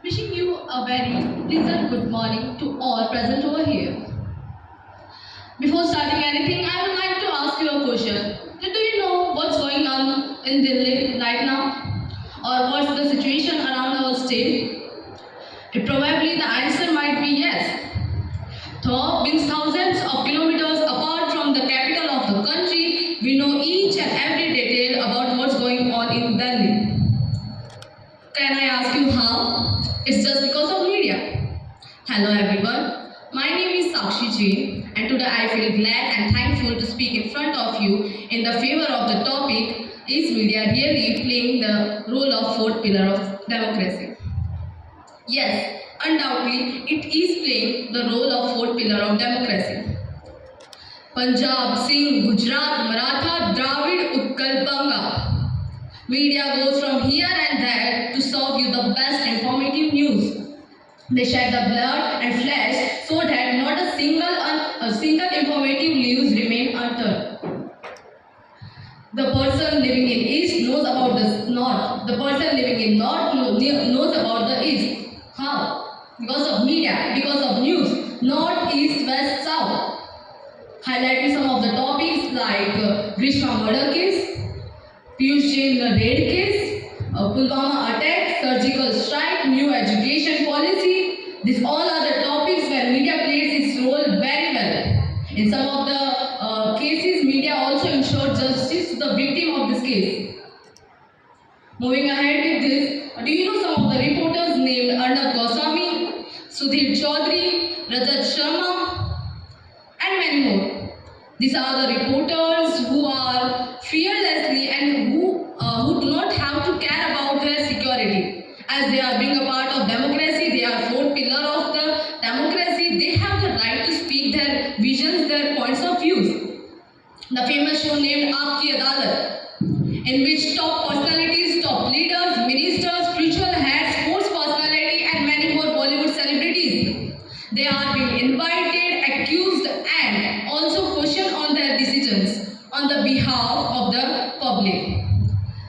Wishing you a very pleasant good morning to all present over here. Before starting anything, I would like to ask you a question. Do you know what's going on in Delhi right now? Or what's the situation around our state? Probably the answer might be yes. Though being thousands of kilometers apart from the capital of the country, we know each and every detail about what's going on in Delhi. Can I ask you how? It's just because of media. Hello everyone, my name is Sakshi Jain and today I feel glad and thankful to speak in front of you in the favor of the topic, is media really playing the role of fourth pillar of democracy? Yes, undoubtedly it is playing the role of fourth pillar of democracy. Punjab, Singh, Gujarat, Maratha, Dravid, Utkal, Banga. Media goes from here and there to serve you the best informative news. They shed the blood and flesh so that not a single informative news remain unturned. The person living in East knows about the North. The person living in North knows about the East. How? Because of media, because of news. North, East, West, South. Highlighting some of the topics like Grishma murder case, Piyush Jain raid case, Pulwama attack, surgical strike, new education policy. These all are the topics where media plays its role very well. In some of the cases, media also ensured justice to the victim of this case. Moving ahead with this, do you know some of the reporters named Arnab Goswami, Sudhir Chaudhary, Rajat Sharma, and many more? These are the reporters who are fearlessly and who do not have to care about their security. As they are being a part of democracy, they are fourth pillar of the democracy, they have the right to speak their visions, their points of views. The famous show named Aapki Adalat, in which top personalities, top leaders, ministers, spiritual heads, sports personality and many more Bollywood celebrities, they are being invited, accused and also questioned on their decisions on the behalf of the public.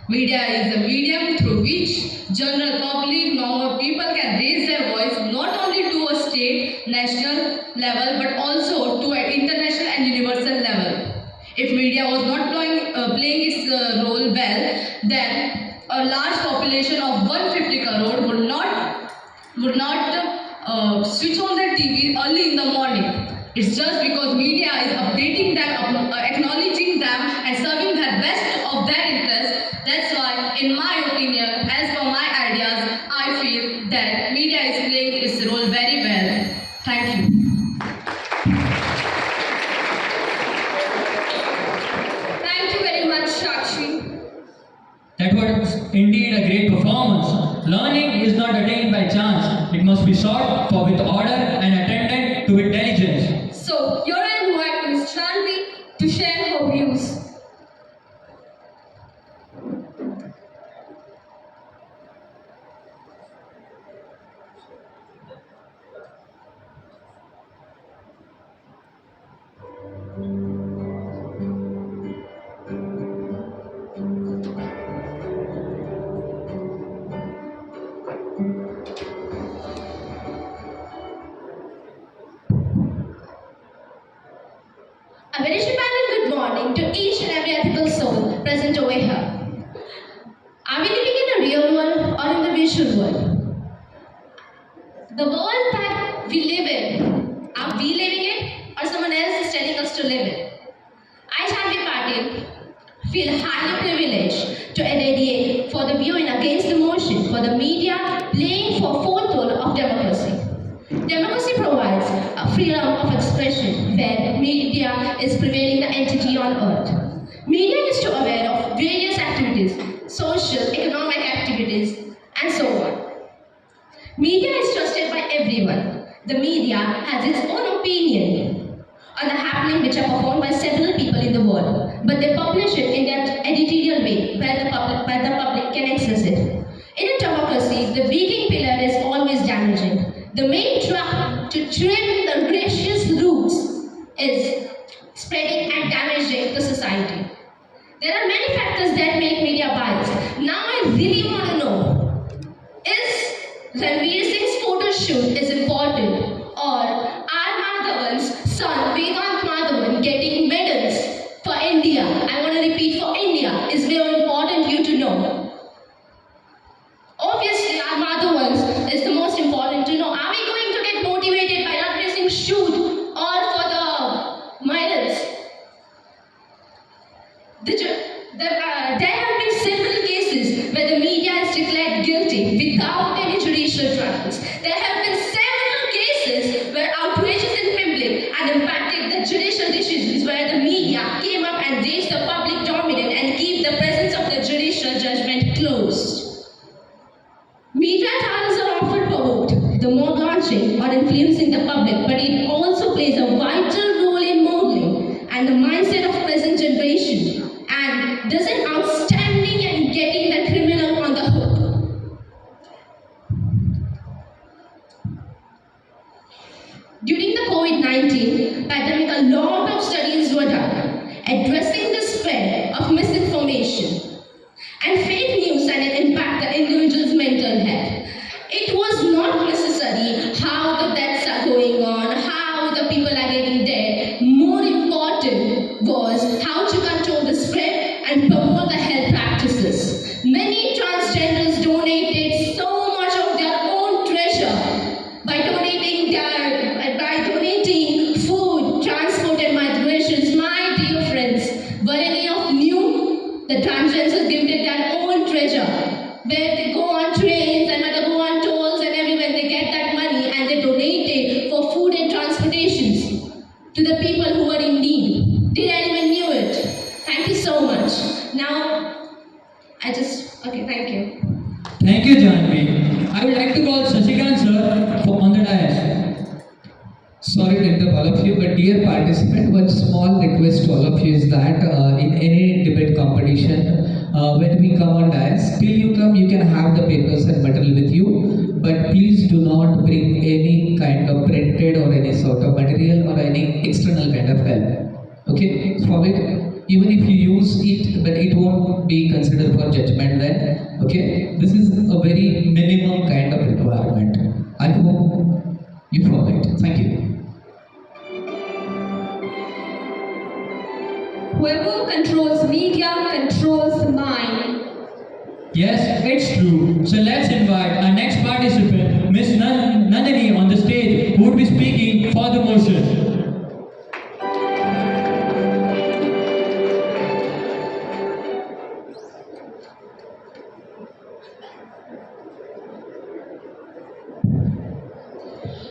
Media is a medium through which general public, normal people can raise their voice not only to a state, national level but also to an international and universal level. If media was not playing its role well, then a large population of 150 crore would not switch on their TV early in the morning. It's just because media is updating them, acknowledging them and serving the best of their interests. That's why, in my opinion, as per my ideas, I feel that media is playing its role very well. Thank you. Thank you very much, Sakshi. That was indeed a great performance. Learning is not attained by chance. It must be sought for with order and attended to with diligence. So, here I invite Ms. Chanvi to share her views. A very Shubhanan good morning to each and every ethical soul present over here. Are we living in a real world or in the virtual world? The world that we live in, are we living it or someone else is telling us to live it? I, Chanvi Patil, feel highly privileged to advocate for the viewing against the motion for the media playing for fourth role of democracy. Democracy provides a freedom of expression where media is prevailing the entity on earth. Media is to aware of various activities, social, economic activities, and so on. Media is trusted by everyone. The media has its own opinion on the happening which are performed by several people in the world, but they publish it in their editorial way where the public can access it. In a democracy, the weakening pillar is always damaging. The main trap to trim the gracious roots is spreading and damaging the society. shoot all for the minors. There have been several cases where the media has declared guilty without any judicial trials. There have been several cases where outrages in public had impacted the judicial decisions, where the media came up and raised the public dominance and keep the presence of the judicial judgment closed. Media trials are often provoked, the more launching or influencing the public, but it also plays a vital role in modeling and the mindset of present generation, and does an outstanding in getting the criminal on the hook. During the COVID-19 pandemic, a lot of studies were done addressing the spread of misinformation and fake news and its impact the individual's mental health. It was not necessary how the deaths are going on, how the people are getting dead. More important was how to control the spread and promote the health practices. Many transgenders donated so much of their own treasure by donating food, transport and migrations. My dear friends, were any of you the transgenders gifted their own treasure, where they go on trains and they go on tolls and everywhere they get that money and they donate it for food and transportations to the people who were in need. Did anyone knew it? Thank you so much. Now, okay, thank you. Thank you, Janvi. I would like to call Shashikant sir on the dais. Sorry to interrupt all of you, but dear participant, one small request to all of you is that in any debate competition, when we come on dais, till you come, you can have the papers and material with you, but please do not bring any kind of printed or any sort of material or any external kind of help. Okay, for it, even if you use it, but it won't be considered for judgment then. Okay, this is a very minimum kind of requirement. I hope you follow it. Thank you. Whoever controls media controls the mind. Yes, it's true. So let's invite our next participant, Miss Nandini, on the stage, who would be speaking for the motion.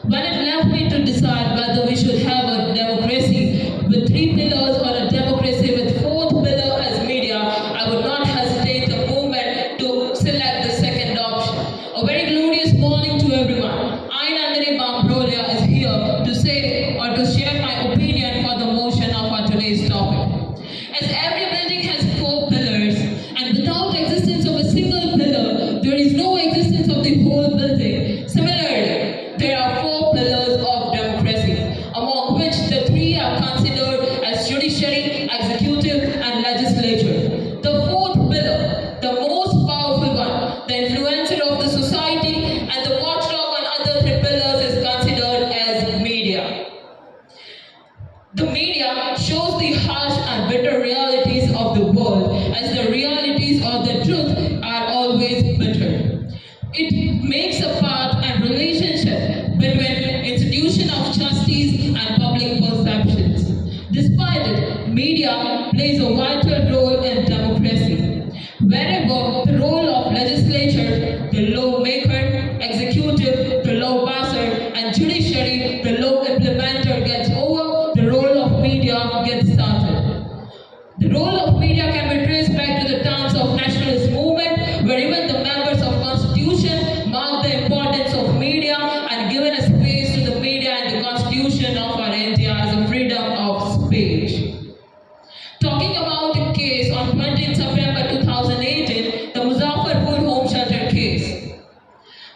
When it left me to decide whether we should have a democracy with 3 pillars or a democracy with 4th pillar as media, I would not hesitate a moment to select the second option. A very glorious morning to everyone. I, Nandini Bambrolia, is here to say or to share my opinion for the motion of our today's topic. As every building has 4 pillars, and without existence of a single pillar, there is no existence of the whole building. Similarly, there are 4 pillars of democracy, among which the 3 are considered as judiciary, executive, and legislature. The 4th pillar, the most powerful one, the influencer of the society, and the watchdog on other 3 pillars is considered as media. The media shows the harsh and bitter realities of the world, as the realities of the truth are always bitter. It makes a path and relationship between institution of justice and public perceptions. Despite it, media plays a vital role in democracy. Wherever the role of legislature, the lawmaker, executive, the law passer, and judiciary, the law implementer gets over, the role of media gets started. The role of media can be traced back to the times of nationalist movement, where even the members of Constitution marked the importance of media and given a space to the media and the Constitution of our India as a freedom of speech. Talking about the case on 20th September 2018, the Muzaffarpur home shelter case,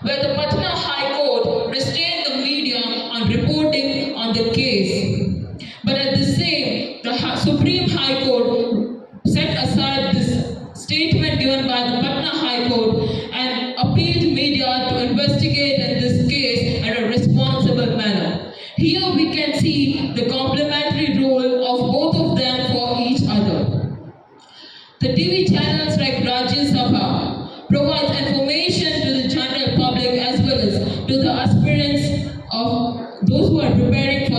where the Patna High Court restrained the media on reporting on the case. But at the same, the Supreme High Court set aside this statement given by the Patna High Court and appealed media to investigate in this case in a responsible manner. Here we can see the complementary role of both of them for each other. The TV channels like Rajya Sabha provides information to the general public as well as to the aspirants of those who are preparing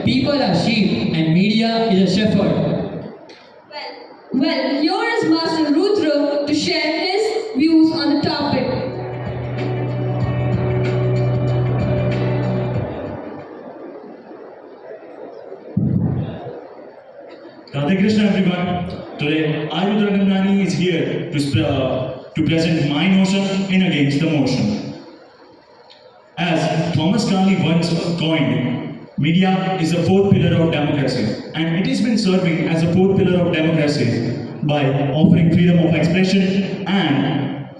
people are sheep and media is a shepherd. Well, here is Master Rudra to share his views on the topic. Radhe Krishna everyone. Today, I Rudra is here to present my notion in Against the Motion. As Thomas Carlyle once coined, media is the fourth pillar of democracy, and it has been serving as a fourth pillar of democracy by offering freedom of expression and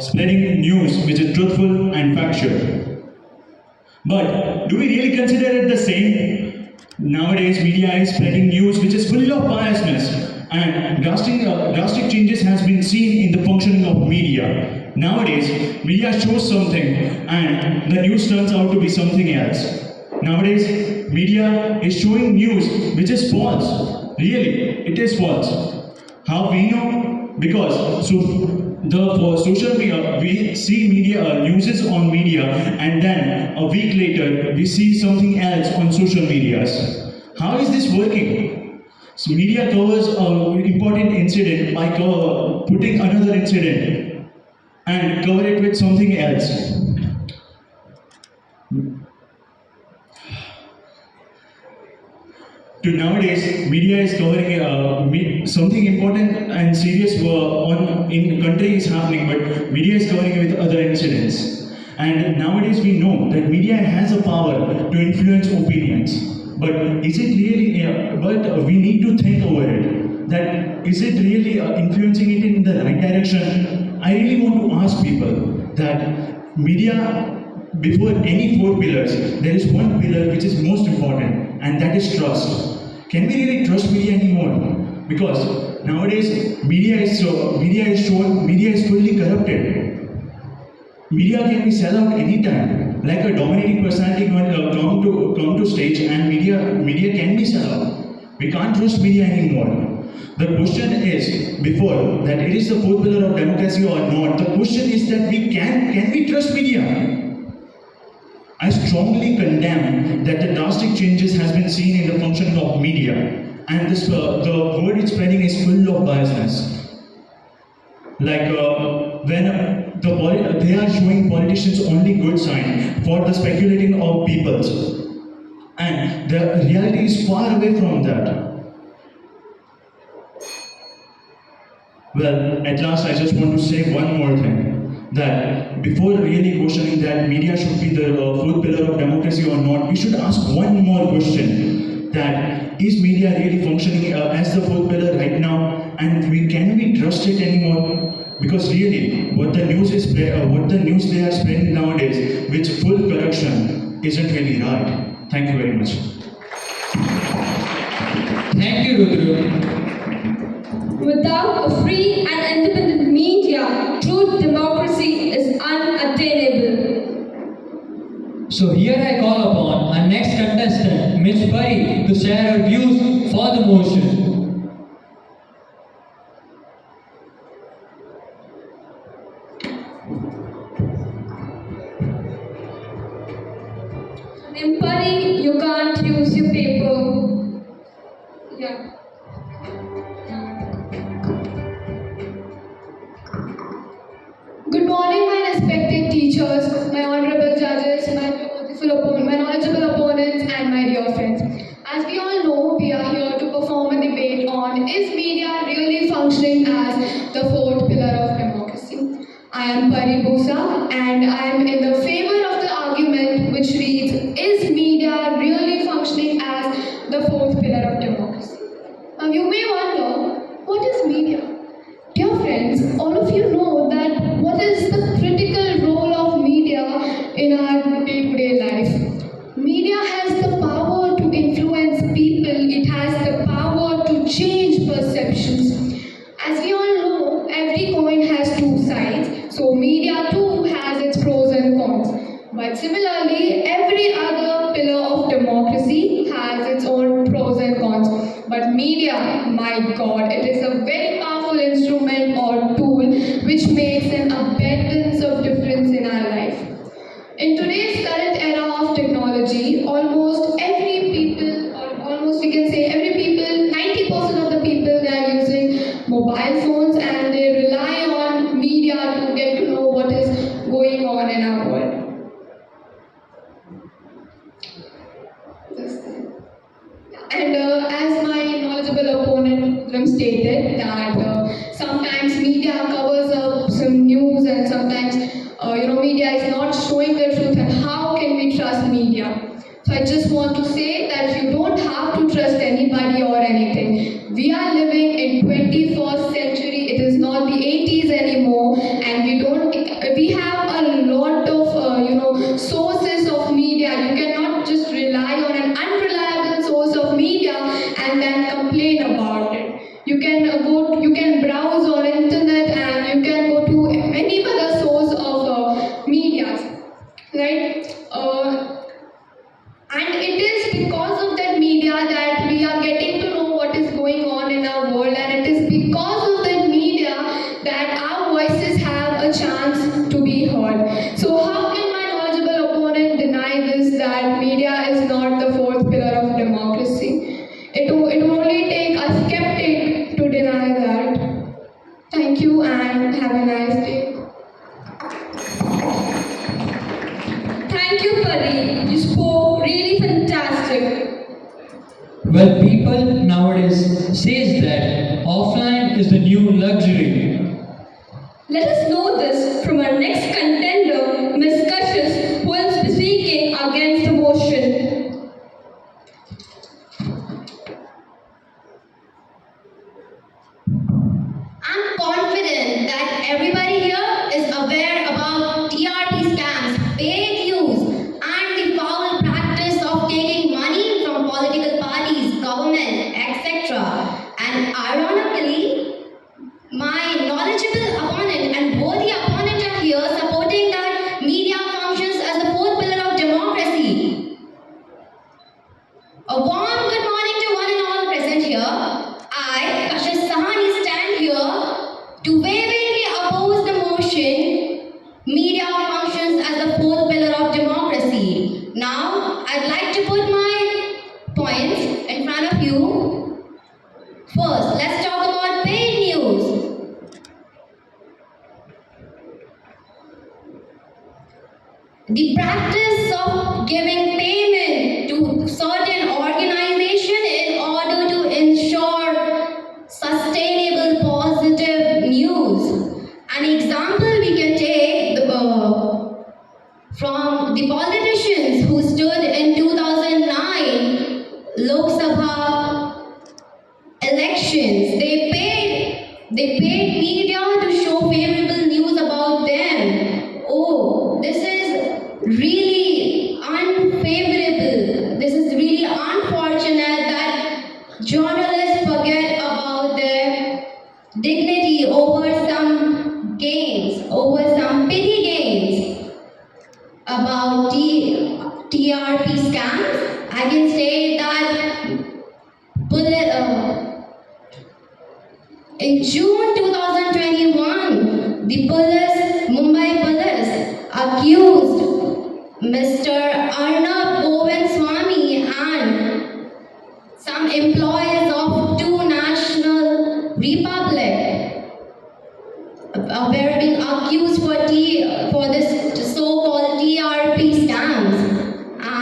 spreading news which is truthful and factual. But do we really consider it the same? Nowadays, media is spreading news which is full of biasness, and drastic changes has been seen in the functioning of media. Nowadays, media shows something and the news turns out to be something else. Nowadays, media is showing news which is false. Really, it is false. How we know? Because for social media, we see media news on media, and then a week later we see something else on social medias. How is this working? So media covers an important incident by putting another incident and cover it with something else. Nowadays, media is covering something important and serious in country is happening, but media is covering it with other incidents. And nowadays, we know that media has a power to influence opinions. But is it really? But we need to think over it. That is it really influencing it in the right direction? I really want to ask people that media. Before any four pillars, there is one pillar which is most important, and that is trust. Can we really trust media anymore? Because nowadays media is fully corrupted. Media can be sell out anytime, like a dominating personality come to stage, and media can be sell out. We can't trust media anymore. The question is before that it is the fourth pillar of democracy or not. The question is that can we trust media? I strongly condemn that the drastic changes has been seen in the functioning of media, and the word it's spreading is full of biasness. Like when they are showing politicians only good sign for the speculating of peoples, and the reality is far away from that. Well, at last I just want to say one more thing. That before really questioning that media should be the fourth pillar of democracy or not, we should ask one more question: that is media really functioning as the fourth pillar right now, and can we trust it anymore? Because really, what the news they are spreading nowadays, with full corruption, isn't really right. Thank you very much. Thank you, Rudra. Without a free and independent media, true democracy is unattainable. So here I call upon our next contestant, Ms. Pari, to share her views for the motion. In Pari, you can't use your paper. Yeah. Good morning, my respected teachers, my honorable judges, my knowledgeable opponents, and my dear friends. As we all know, we are here to perform a debate on is media really functioning as the fourth pillar of democracy. I am Pari Bosa, and I am in the favor of the argument which reads, is media really functioning as the fourth pillar of democracy? Now you may wonder, what is media? Dear friends, all of you know that what is the critical role of media in our day-to-day life. Media has the power to influence people, it has the power to change perceptions. As we all know, every coin has two sides, so media too has its pros and cons. But similarly, every other pillar of democracy has its own pros and cons. But media, my God, it is a very powerful instrument or tool which makes an abundance of difference in our life. In today's current era of technology, almost every people world. And as my knowledgeable opponent stated that sometimes media covers up some news and sometimes media is not showing the truth, and how can we trust media? So I just want to say that you don't have to trust anybody or anything. We are living in 21st century. It is not the 80s anymore, and we have a lot of sources of media. You cannot just rely on an unreliable source of media and then complain about it. You can browse on internet and you can go to any other source of media, right? And it is because of that media that we are getting to know what is going on in our world, and it is because of that media that our voices have a chance to be heard. So how can my knowledgeable opponent deny this, that media is not the fourth pillar of democracy? It will only take a skeptic to deny that. Thank you and have a nice day. Thank you, Pari. You spoke really fantastic. Well, people nowadays says that offline is the new luxury. Let us know this from our next contender, Ms. Kashish, who will be speaking against the motion. I'm confident that everybody here is aware about TRP scams, fake news, and the foul practice of taking money from political parties, government, etc. And ironically, my knowledgeable opponent and worthy opponent are here supporting that media functions as the fourth pillar of democracy. A warm good morning to one and all present here. I, Kashish Sahani, stand here to vehemently oppose the motion media functions as the fourth pillar of democracy. Now, I'd like to put my points in front of you. First, let's talk about paid news. The practice of giving payment to certain organization in order to ensure sustainable positive news. An example we can take from the politicians who stood in 2009 Lok Sabha elections. They paid media to show favorable news about them. Oh, this is really unfavorable. This is really unfortunate that journalists forget about their dignity over some gains, over some petty gains about TRP scams. I can say that in June 2021, the Mumbai police accused Mr. Arnab Govindswamy and some employees of Two National Republic were being accused for this so-called TRP scams,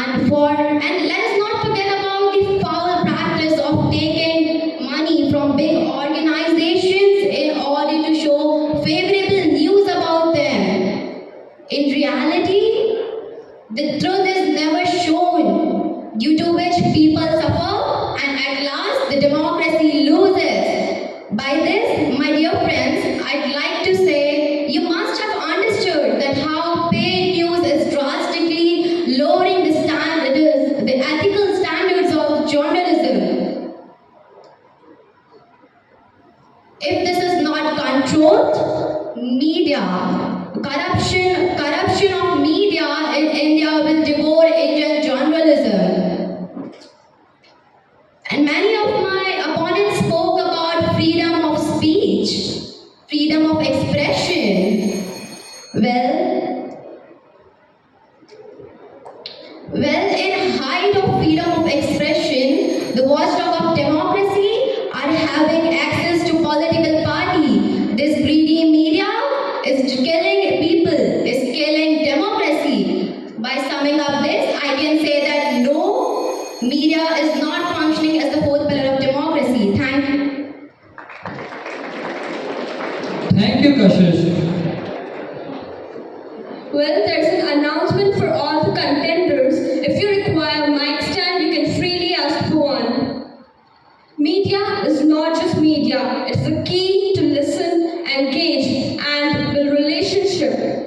and let us not forget about the foul practice of taking money from big organizations in order to show favorable news about them. In reality, the truth is never shown, due to which people suffer and at last the democracy loses. By this, my dear friends, I'd like to say you must have understood that how paid news is drastically lowering the ethical standards of journalism. If this is not controlled, media, corruption of media in India will devour Indian journalism. And many of my opponents spoke about freedom of speech, freedom of expression. Well, in height of freedom of expression, the watchdog of democracy are having access to political party. This greedy media is killing people, is killing democracy. Summing up this, I can say that no, media is not functioning as the fourth pillar of democracy. Thank you. Thank you, Kashish. Well, there's an announcement for all the contenders. If you require a mic stand, you can freely ask for one. Media is not just media, it's the key to listen, engage, and build relationship.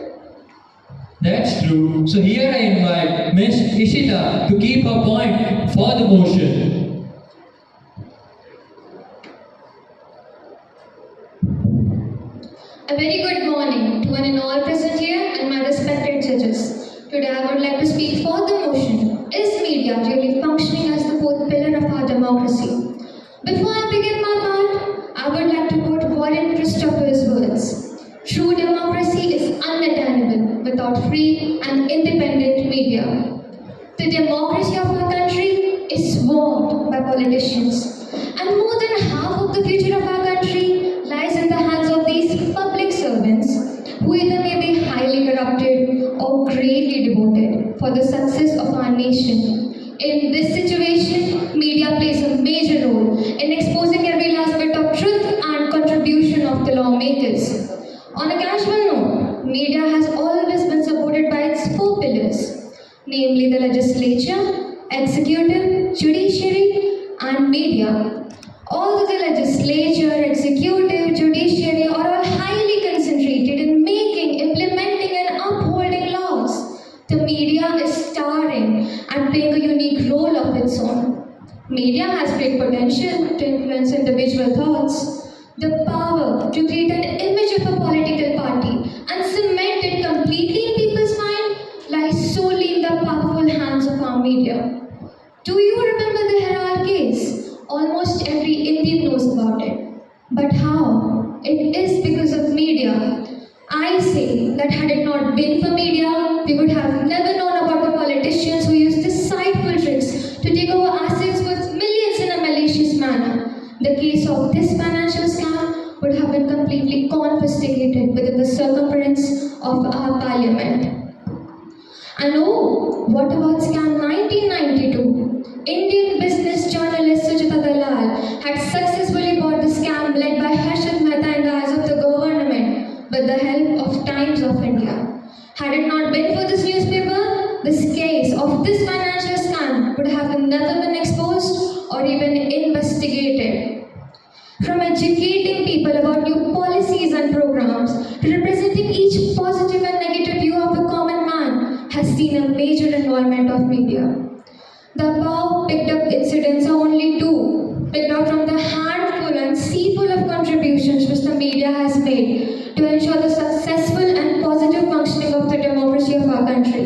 That's true. So here I invite Miss Ishita to keep her point for the motion. A very good morning to one and all present here and my respected judges. Today I would like to speak for the motion. Is media really functioning as the fourth pillar of our democracy? Before I begin my part, I would like to quote Warren Christopher's words. True democracy is unattainable without free and independent media. The democracy of our country is swarmed by politicians, and more than half of the future of our country lies in the hands of these public servants who either may be highly corrupted or greatly devoted for the success of our nation. In this situation, media plays a major role in exposing every last bit of truth and contribution of the lawmakers. On a casual note, media has always been supported by its four pillars, namely the legislature, executive, judiciary, and media. Although the legislature, executive, judiciary are all highly concentrated in making, implementing, and upholding laws, the media is starring and playing a unique role of its own. Media has great potential to influence individual thoughts, the power to create an image of a political party and cement it completely in people's mind lies solely in the powerful hands of our media. Do you remember the Herald case? Almost every Indian knows about it. But how? It is because of media. I say that had it not been for media, we would have never known about the politicians who use deceitful tricks to take over assets worth millions in a malicious manner. The case of this financial scam would have been completely confiscated within the circumference of our parliament. And oh, what about scam 1992? Indian business journalist Sujata Dalal had successfully bought the scam led by Harshad Mehta in the eyes of the government with the help of Times of India. Had it not been for this newspaper, this case of this financial scam would have never been exposed or even investigated. From educating people about new policies and programs to representing each positive and negative view of the common man has seen a major involvement of media. The above picked up incidents are only two, picked out from the handful and seaful of contributions which the media has made to ensure the successful and positive functioning of the democracy of our country.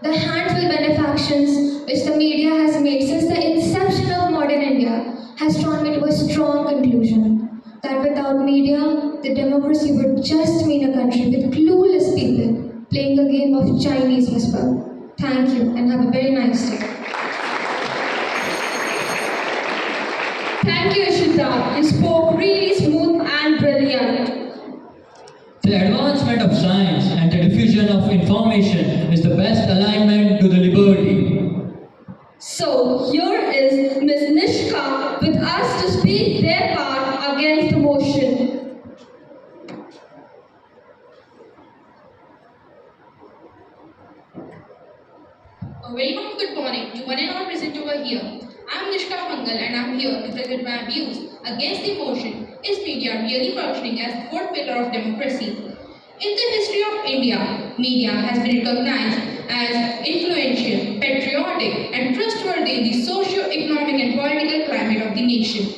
The handful benefactions which the media has made since the inception of modern India has drawn me to a strong conclusion that without media, the democracy would just mean a country with clueless people playing a game of Chinese whisper. Thank you and have a very nice day. Thank you, Ishita. You spoke really smooth and brilliant. The advancement of science and the diffusion of information is the best alignment to the liberty. So, here is Ms. Nishka with us to speak their part against the motion. A very warm good morning to one and all present over here. I am Nishka Mangal and I am here to present my views against the motion, is media really functioning as the fourth pillar of democracy? In the history of India, media has been recognized as influential, patriotic and trustworthy in the socio-economic and political climate of the nation.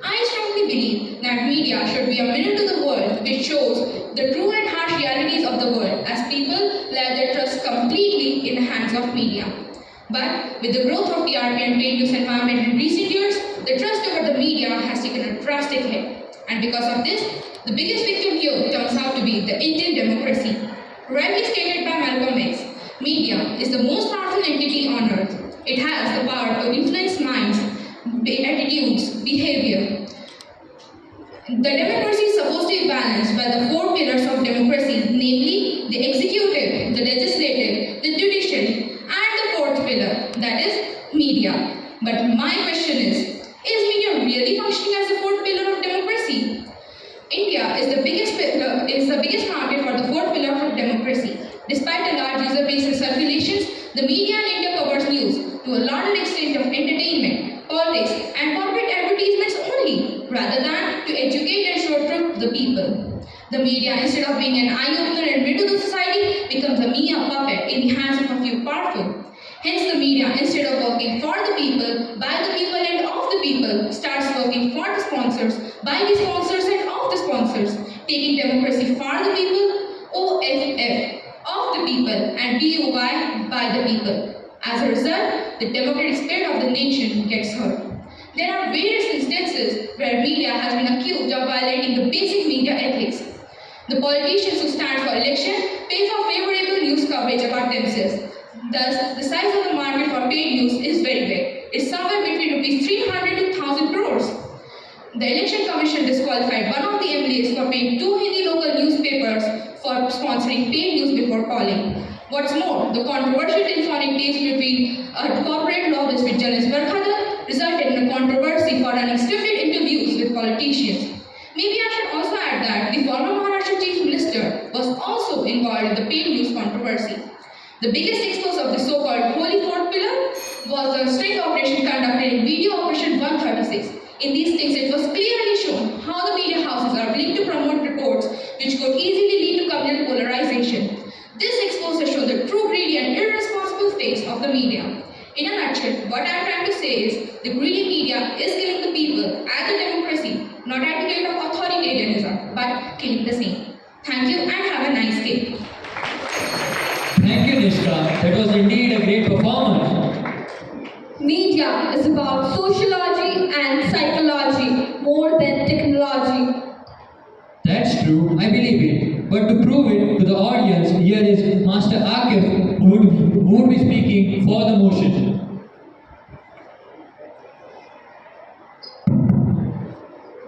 I strongly believe that media should be a mirror to the world which shows the true and harsh realities of the world as people let their trust completely in the hands of media. But with the growth of TRP and paid news environment in recent years, the trust over the media has taken a drastic hit. And because of this, the biggest victim here turns out to be the Indian democracy. Rightly stated by Malcolm X, media is the most powerful entity on earth. It has the power to influence minds, attitudes, behavior. The democracy is supposed to be balanced by the four pillars of democracy, namely the executive, the legislative, the judiciary, The media in India covers news to a large extent of entertainment, politics, and corporate advertisements only, rather than to educate and show truth to the people. The media, instead of being an eye-opener and mirror to the society, becomes a mere puppet in the hands of a few powerful. Hence, the media, instead of working for the people, by the people and of the people, starts working for the sponsors, by the sponsors and of the sponsors, taking democracy for the people, OFF, of the people, and DUI, by the people. As a result, the democratic spirit of the nation gets hurt. There are various instances where media has been accused of violating the basic media ethics. The politicians who stand for election pay for favorable news coverage about themselves. Thus, the size of the market for paid news is very big. It's somewhere between Rs 300 to 1000 crores. The Election Commission disqualified one of the MLAs for paying 2 Hindi local newspapers for sponsoring paid news before polling. What's more, the controversial telephonic tapes between a corporate lobbyist with Janis Barkhadar resulted in a controversy for running scripted interviews with politicians. Maybe I should also add that the former Maharashtra Chief Minister was also involved in the paid news controversy. The biggest expose of the so-called Holy Fourth Pillar was a sting operation conducted in Video Operation 136. In these stings, it was clearly shown how the media houses are linked to promote reports which could easily lead to communal polarization. This expose has shown the true greedy and irresponsible face of the media. In a nutshell, what I am trying to say is the greedy media is killing the people and the democracy, not at the rate of authoritarianism, but killing the same. Thank you and have a nice day. Thank you, Nishka. That was indeed a great performance. Media is about sociology and psychology more than technology. That's true, I believe it. But to prove it to the audience, here is Master Akif who would be speaking for the motion.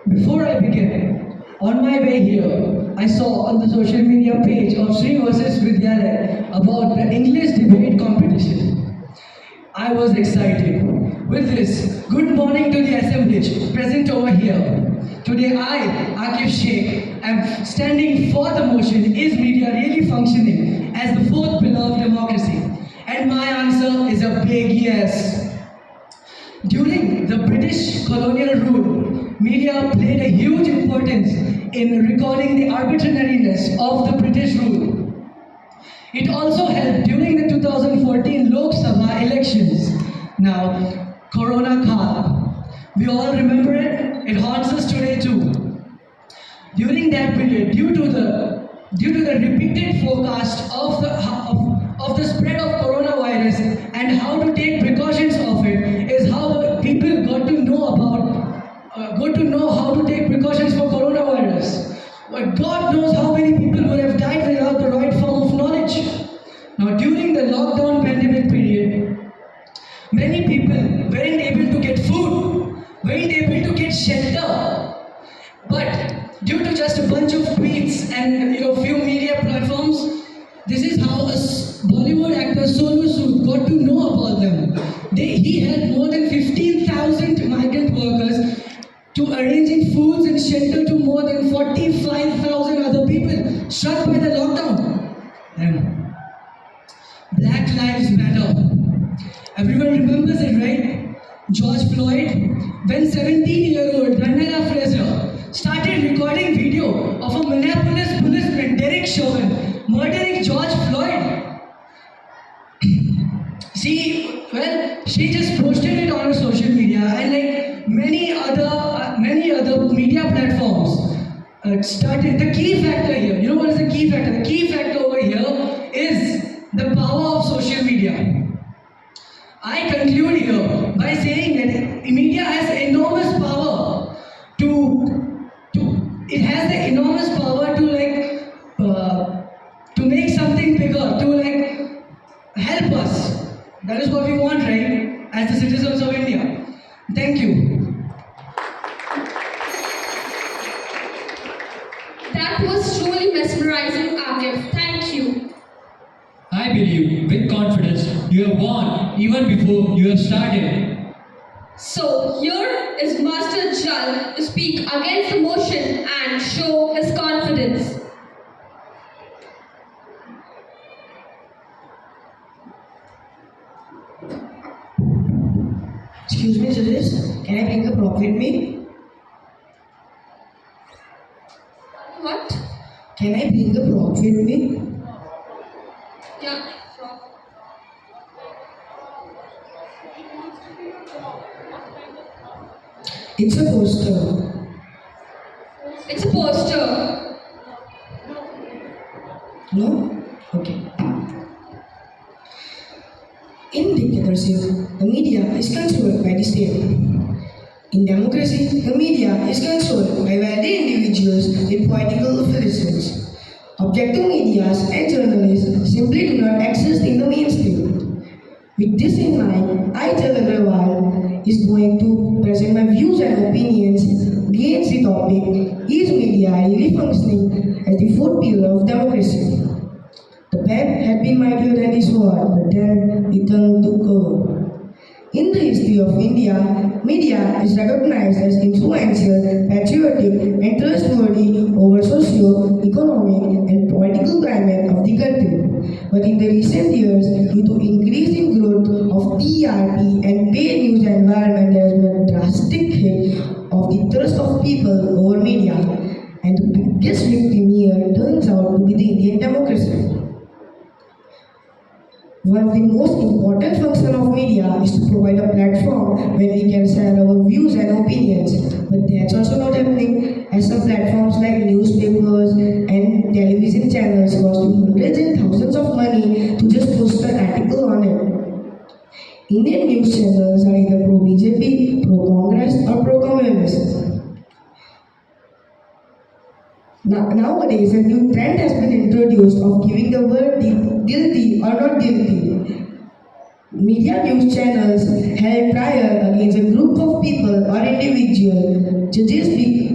Before I begin, on my way here, I saw on the social media page of Sri versus Vidyalaya about the English debate competition. I was excited. With this, good morning to the assemblage present over here. Today I, Akif Sheikh, am standing for the motion, is media really functioning as the fourth pillar of democracy? And my answer is a big yes. During the British colonial rule, media played a huge importance in recording the arbitrariness of the British rule. It also helped during the 2014 Lok Sabha elections. Now, Corona Kaal. We all remember it. It haunts us today too. During that period, due to the repeated forecast of the spread of coronavirus and how to take precautions of it, is how the people got to know how to take precautions for coronavirus. But God knows how many people would have died without the right form of knowledge. Now, during the lockdown pandemic period, many people weren't able to get food, weren't able to get shelter. But due to just a bunch of tweets and few media platforms, this is how a Bollywood actor Sonu Sood got to know about them. He had more than 15,000 migrant workers to arranging foods and shelter to more than 45,000 other people struck by the lockdown. Black Lives Matter. Everyone remembers it, right? George Floyd, when 17-year-old Ranella Fraser started recording video of a Minneapolis policeman, Derek Chauvin, murdering George Floyd. She just posted it on her social media, and like many other media platforms started. The key factor here, you know what is the key factor? The key factor over here is the power of social media. I conclude here by saying that media has enormous power to make something bigger, to help us. That is what we want, right? As the citizens of India. Thank you. That was truly mesmerizing, Akif. Thank you. I believe with confidence you have won even before you have started. So here is Master Jal to speak against the motion and show his confidence. Excuse me, judges, can I bring a prop with me? What? Can I bring a prop with me? Yeah. It's a poster. It's a poster. No? Okay. In dictatorship, the media is controlled by the state. In democracy, the media is controlled by wealthy individuals with political affiliations. Objective media and journalists simply do not exist in the mainstream. With this in mind, I, Jal Agrawal, is going to present my views and opinions against the topic: is media really functioning as the fourth pillar of democracy? The pen had been mightier than the sword, but then it turned to gold. In the history of India, media is recognized as influential, patriotic, and trustworthy over socio-economic and political climate of the country. But in the recent years, due to increasing growth of TRP and paid news environment, there has been a drastic hit of the trust of people over media. And the biggest victim here turns out to be the Indian democracy. One of the most important functions of media is to provide a platform where we can share our views and opinions. But that's also not happening, as some platforms like newspapers and television channels cost you hundreds and thousands of money to just post an article on it. Indian news channels are either pro-BJP, pro-Congress or pro-communist. Nowadays, a new trend has been introduced of giving the word guilty or not guilty. Media news channels held trial against a group of people or individuals.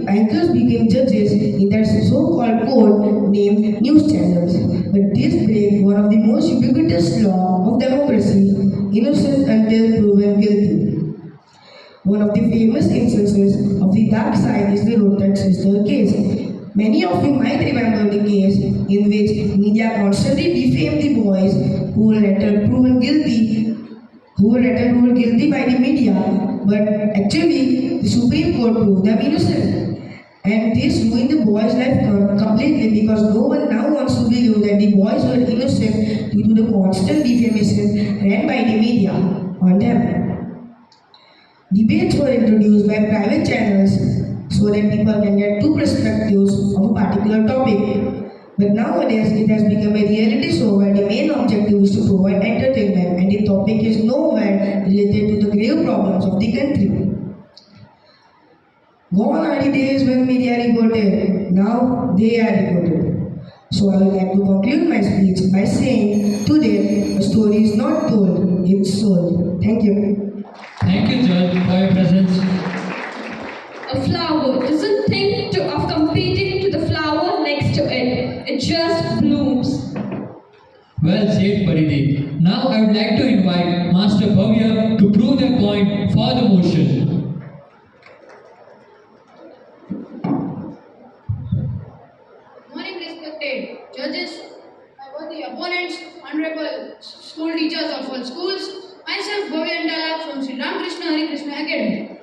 Anchors became judges in that so-called code named news channels. But this breaks one of the most ubiquitous laws of democracy: innocent until proven guilty. One of the famous instances of the dark side is the Rohtak sister case. Many of you might remember the case in which media constantly defamed the boys who were later proven guilty by the media, but actually the Supreme Court proved them innocent. And this ruined the boys' life completely, because no one now wants to believe that the boys were innocent due to the constant defamation ran by the media on them. Debates were introduced by private channels so that people can get two perspectives of a particular topic. But nowadays, it has become a reality show where the main objective is to provide entertainment, and the topic is nowhere related to the grave problems of the country. Gone are the days when media reported, now they are reported. So I would like to conclude my speech by saying, today, the story is not told, it's sold. Thank you. Thank you, Judge, for your presence. A flower doesn't think of competing to the flower next to it. It just blooms. Well said, Paridhi. Now I would like to invite Master Bhavya to prove their point for the motion. Morning, respected judges, my worthy opponents, honorable school teachers of all schools, myself Bhavya Andala from Sri Ramakrishna Hare Krishna Academy.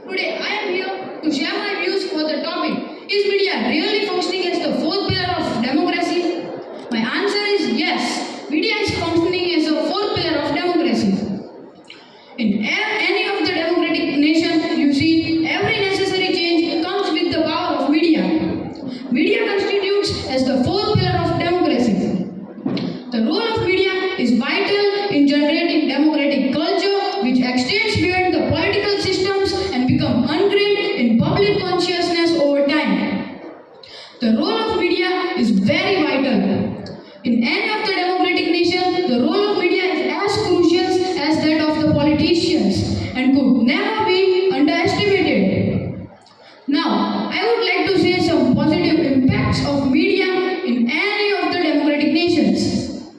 Today I am here to share my views for the topic: is media really functioning as the fourth pillar of democracy? My answer is yes. Media is functioning as a fourth pillar of democracy. In any of the democratic nation, you see, every necessary change comes with the power of media. Media constitutes as the fourth pillar of democracy. The role of media is vital in generating democratic culture, which extends beyond the political systems and become ingrained in public consciousness over time. The role of media is very vital. In any of the democratic nations, the role of media is as crucial as that of the politicians and could never be underestimated. Now, I would like to say some positive impacts of media in any of the democratic nations.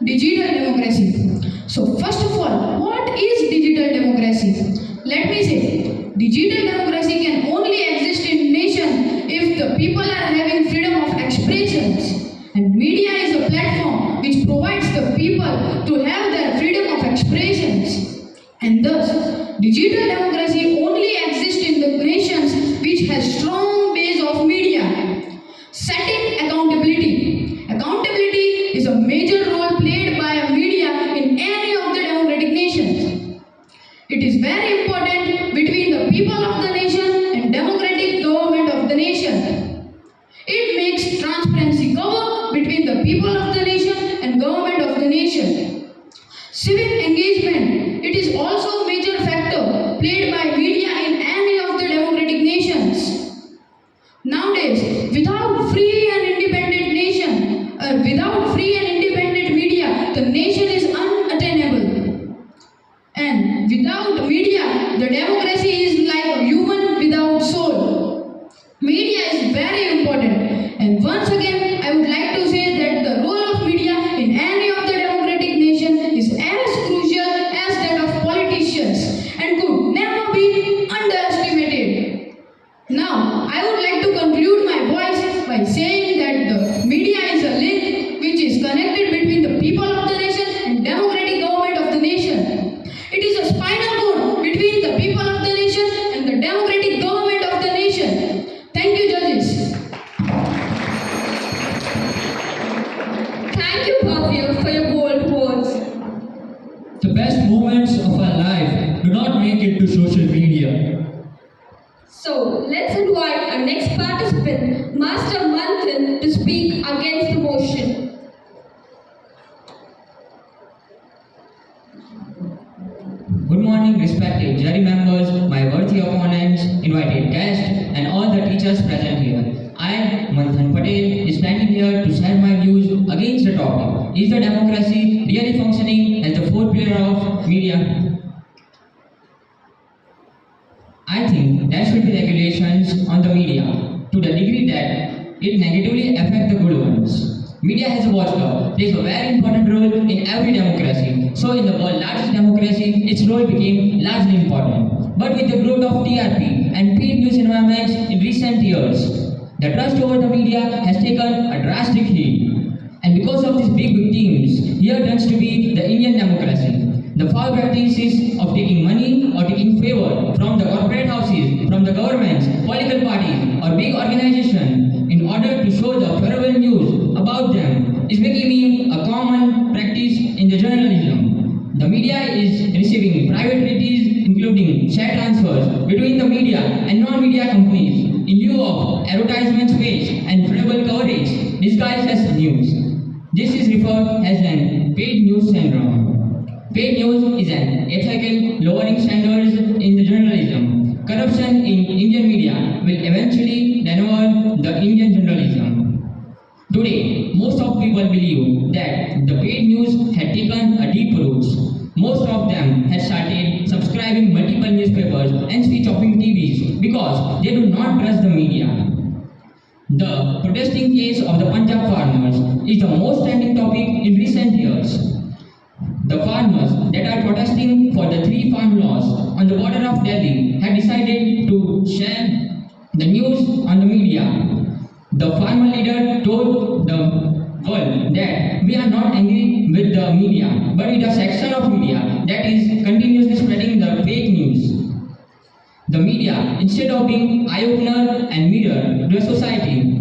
Digital democracy. So, first of all, what is digital democracy? Let me say, digital democracy can only exist in nation if the people are having freedom of expressions. And media is a platform which provides the people to have their freedom of expressions. And thus, Digital democracy only exists in the nations which has strong base of media. Setting accountability. Accountability is a major role played by a media in any of the democratic nations. It is very important between the people of the nation and democratic government of the nation. It makes transparency cover between the people of the nation and government of the nation. Civic engagement. It is also a major factor played by media in any of the democratic nations. Nowadays, without free and independent nation, without free and independent media, the nation is unattainable. And without media, the democracy is like a human without soul. Media is very important. And once again, I would like to say that the role of media in any of the democratic nation is as crucial as that of politicians and could never be underestimated. Now, I would like to conclude my voice by saying that the media is a link which is connected between the people of the nation and democratic government of the nation. It is a spinal cord between the people of the nation and the democratic government of the nation. Thank you, judges. Thank you, Bhavya, for your bold words. The best moments of our life do not make it to social media. So, let's invite our next participant, Master Manthan, to speak against the motion. Good morning, respected jury members, my worthy opponents, invited guests, and all the teachers present here. I, Manthan Patel, is standing here to share my views against the topic. Is the democracy really functioning as the fourth pillar of media? I think there should be regulations on the media to the degree that it negatively affects the good ones. Media has a watchdog, plays a very important role in every democracy. So in the world's largest democracy, its role became largely important. But with the growth of TRP and paid news environments in recent years, the trust over the media has taken a drastic hit. And because of these big themes, here turns to be the Indian democracy. The foul practices of taking money or taking favor from the corporate houses, from the governments, political parties, or big organizations in order to show the favorable news about them is becoming a common practice in the journalism. The media is receiving private treaties, including share transfers between the media and non-media companies in lieu of advertisement space and favorable coverage disguised as news. This is referred as an paid news syndrome. Paid news is an ethical lowering standards in the journalism. Corruption in Indian media will eventually devour the Indian journalism. Today, most of people believe that the paid news had taken a deep roots. Most of them had started subscribing multiple newspapers and switch offing TVs because they do not trust the media. The protesting case of the Punjab farmers is the most trending topic in recent years. The farmers that are protesting for the 3 farm laws on the border of Delhi had decided to share the news on the media. The farmer leader told the world that we are not angry with the media, but with a section of media that is continuously spreading the fake news. The media, instead of being eye-opener and mirror to a society,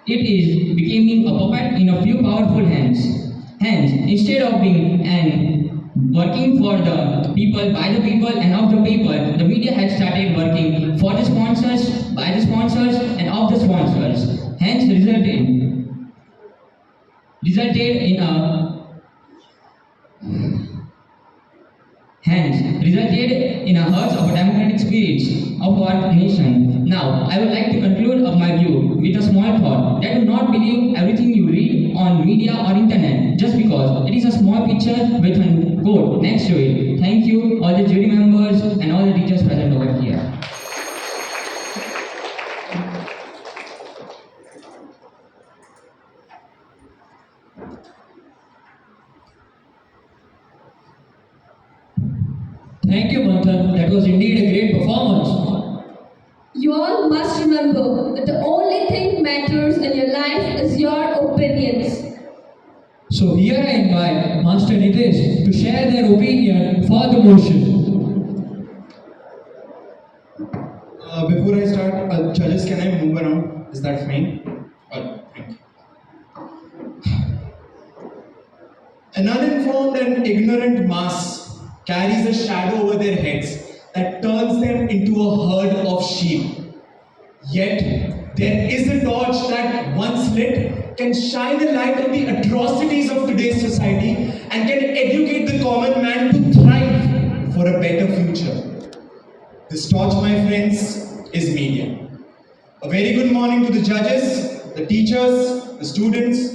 it is becoming a puppet in a few powerful hands. Hence, instead of being and working for the people, by the people, and of the people, the media has started working for the sponsors, by the sponsors, and of the sponsors. Hence, resulted in a hurt of a democratic spirit of our nation. Now, I would like to conclude of my view with a small thought that do not believe everything you read on media or internet just because it is a small picture with a quote next to it. Thank you, all the jury members and all the teachers present over here. Thank you, Manthan. That was indeed a great performance. You all must remember that the only thing matters in your life is your opinions. So here I invite Master Nitesh to share their opinion for the motion. Judges, can I move around? Is that fine? Thank you. An uninformed and ignorant mass carries a shadow over their heads that turns them into a herd of sheep. Yet, there is a torch that, once lit, can shine a light on the atrocities of today's society and can educate the common man to thrive for a better future. This torch, my friends, is media. A very good morning to the judges, the teachers, the students.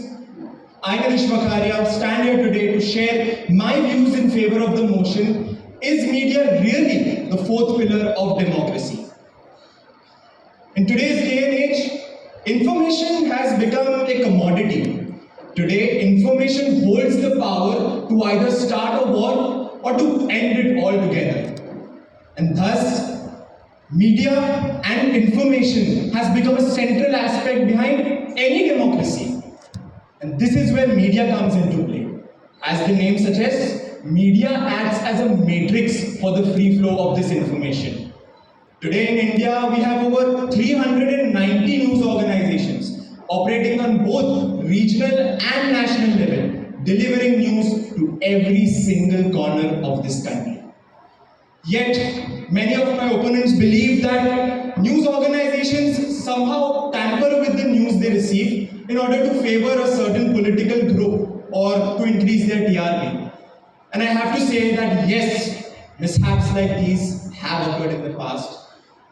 I, Narish Vakharia, stand here today to share my views in favor of the motion, is media really the fourth pillar of democracy? In today's day and age, information has become a commodity. Today, information holds the power to either start a war or to end it altogether. And thus, media and information has become a central aspect behind any democracy. And this is where media comes into play. As the name suggests, media acts as a matrix for the free flow of this information. Today in India, we have over 390 news organizations operating on both regional and national level, delivering news to every single corner of this country. Yet, many of my opponents believe that news organizations somehow tamper with the news they receive in order to favor a certain political group or to increase their TRP. And I have to say that yes, mishaps like these have occurred in the past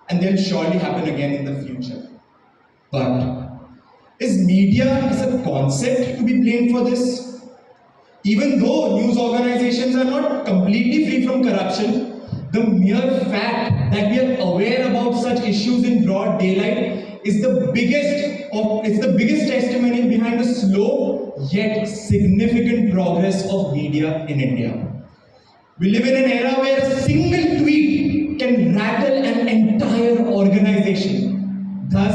and they'll surely happen again in the future. But is media as a concept to be blamed for this? Even though news organizations are not completely free from corruption, the mere fact that we are aware about such issues in broad daylight is the biggest testimony behind the slow yet significant progress of media in India. We live in an era where a single tweet can rattle an entire organization. Thus,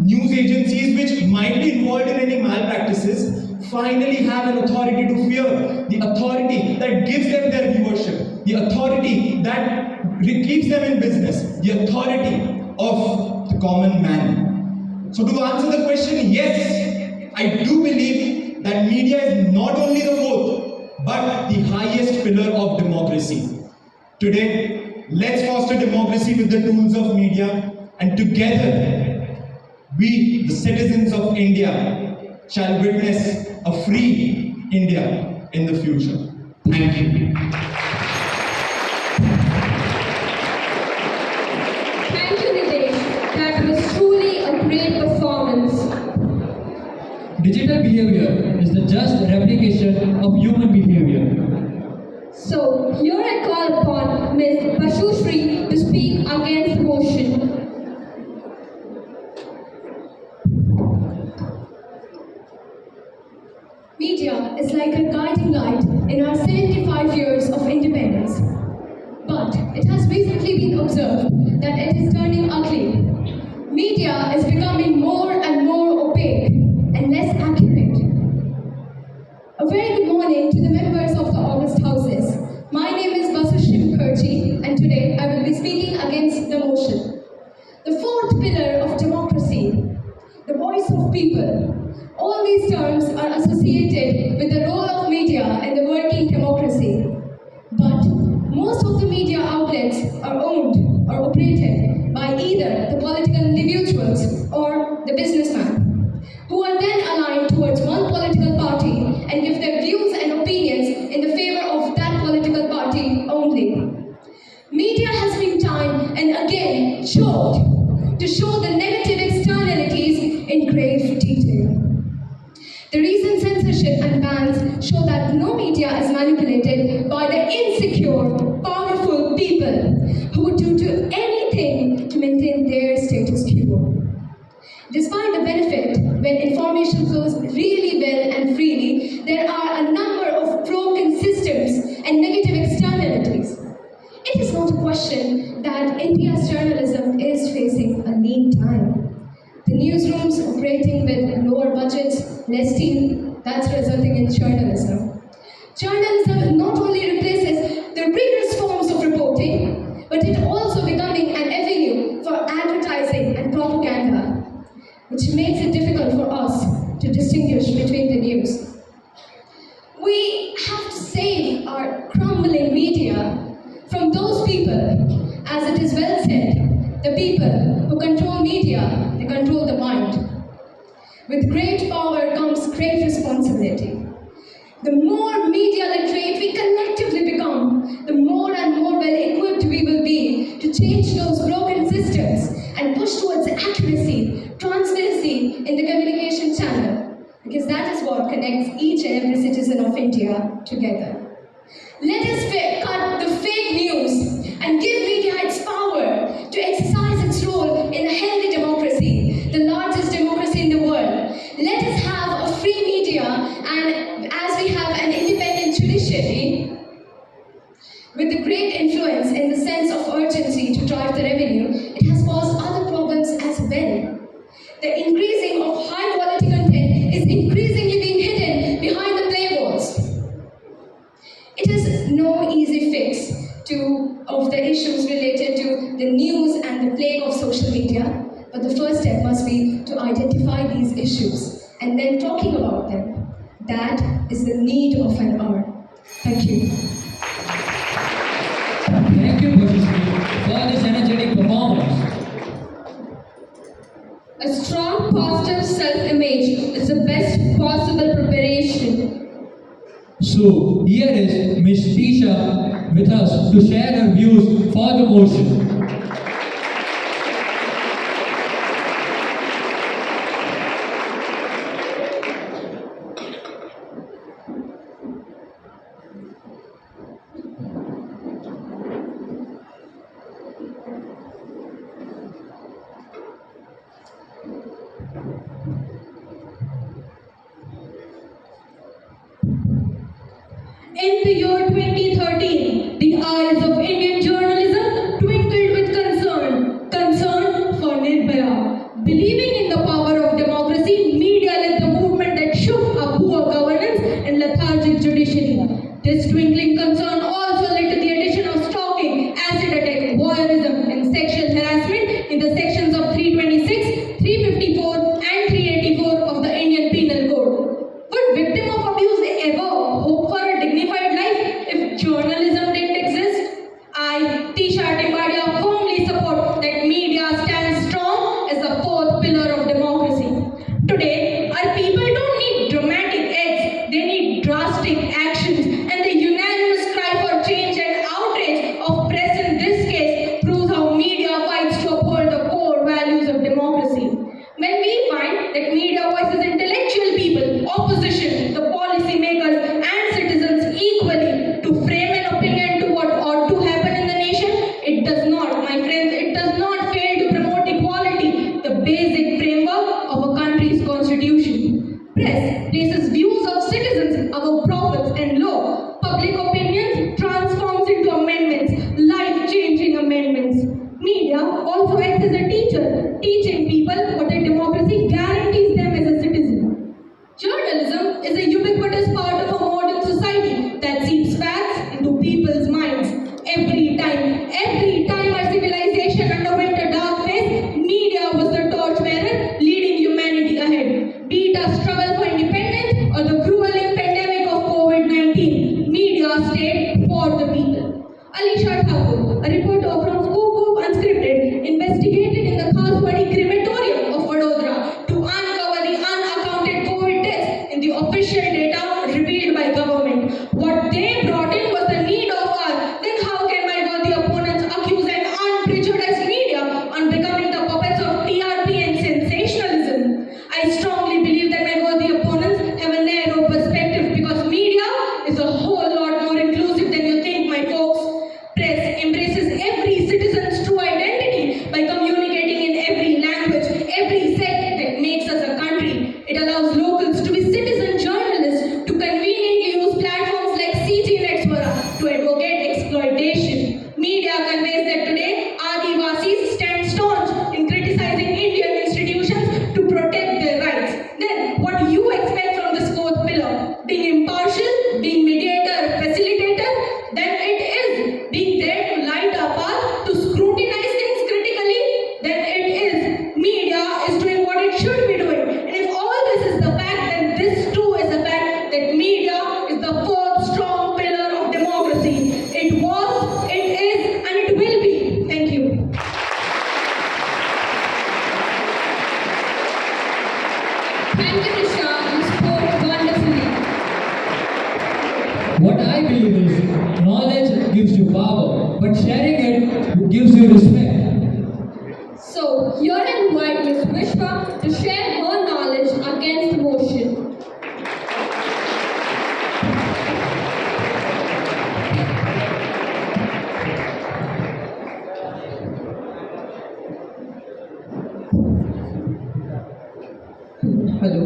news agencies which might be involved in any malpractices finally have an authority to fear, the authority that gives them their viewership, the authority that keeps them in business, the authority of the common man. So to answer the question, yes, I do believe that media is not only the fourth, but the highest pillar of democracy. Today, let's foster democracy with the tools of media, and together, we, the citizens of India, shall witness a free India in the future. Thank you. Thank you, Nitesh. That was truly a great performance. Digital behavior is the just replication of human behavior. So, here I call upon Ms. Bashushri to speak against the motion. Media is like a guiding light in our 75 years of independence. But it has recently been observed that it is turning ugly. Media is becoming more and more opaque and less accurate. A very good morning to the members of the August Houses. My name is Bashushri Mukherjee, and today I will be speaking against the motion. The fourth pillar of democracy, the voice of people. All these terms are associated with the role of media in the working democracy. But most of the media outlets are owned or operated by either the political individuals or the businessman, who are then aligned towards one political party and give their views and opinions in the favor of that political party only. Media has been time and again choked to show the negative externalities in grave detail. The recent censorship and bans show that no media is manipulated by the insecure, powerful people who would do anything to maintain their status quo. Despite the benefit when information flows really well and freely, there are a number of broken systems and negative externalities. It is not a question that India's journalism is facing a lean time. The newsrooms operating with lower budgets, less team, that's resulting in journalism. Journalism not only replaces the rigorous forms of reporting, but it also becoming an avenue for advertising and propaganda. is well said, the people who control media, they control the mind. With great power comes great responsibility. The more media literate we collectively become, the more and more well equipped we will be to change those broken systems and push towards accuracy, transparency in the communication channel, because that is what connects each and every citizen of India together. Let us cut the fake news and give media its power to exercise its role in a healthy democracy, the largest democracy in the world. Let us have a free media, and as we have an independent judiciary with a great influence in the sense of urgency to drive the revenue, it has caused other problems as well. The increasing of high quality content is increasingly being hidden behind the paywalls. It is no easy fix of the issues related to the news and the plague of social media, but the first step must be to identify these issues and then talking about them. That is the need of an hour. Thank you. Thank you, Bhushishree, for this energetic performance. A strong, positive self-image is the best possible preparation. So, here is Miss Tisha with us to share her views for the motion. In the year 2013, the eyes of Indian journalism twinkled with concern for Nirbhaya. Believing in the power of democracy, media led the movement that shook up poor governance and lethargic judiciary. This twinkling concern also led to the addition of stalking, acid attack, voyeurism, and sexual harassment in the sections of 326, 354, and 384 of the Indian Penal Code. Would victim of abuse ever hope for a dignified life if journalism didn't exist? I, Tisha Timbadia, firmly support that media stands strong as the fourth pillar of democracy. Today, our people don't need dramatic ads, they need drastic actions, and the unanimous cry for change and outrage of press in this case proves how media fights to uphold the core values of democracy. When we find that media voices intellectual people, opposition, the policy makers, and citizens equally to frame an opinion to what ought to happen in the nation, it does not, my friends, it does not fail to promote equality, the basic framework of a country's constitution. Press places views of citizens above profits and law. Public opinion transforms into amendments, life-changing amendments. Media also acts as a teacher, teaching people what a democracy guarantees them as a citizen. Journalism is a ubiquitous part of a modern society that seeps facts into people's minds. Every time our civilization underwent a dark phase, media was the torchbearer leading humanity ahead. Be it a struggle for independence or the grueling pandemic of COVID-19, media stayed for the people. Alisha Thakur, a reporter from Scoop Unscripted, investigated in the Khaswadi crematorium of Vadodara to uncover the unaccounted COVID deaths in the official data revealed by government. What they brought in was the need of our, then how can my worthy opponents accuse an unprejudiced media on becoming the puppets of TRP and sensationalism? I strongly believe that my worthy opponents have a narrow perspective because media is a whole lot more inclusive than you think, my folks. Press embraces every citizen's true identity by communicating in every language, every set that makes us a country. It allows locals to be citizen journalists, to conveniently use platforms like CG Netswara to advocate exploitation. Media conveys that today, Adivasis stand staunch in criticizing Indian institutions to protect their rights. Then, what do you expect from this fourth pillar? Being impartial, being mediator, facilitator, believe is knowledge gives you power, but sharing it gives you respect. So, here I invite Ms. Vishwa to share her knowledge against the motion. Hello.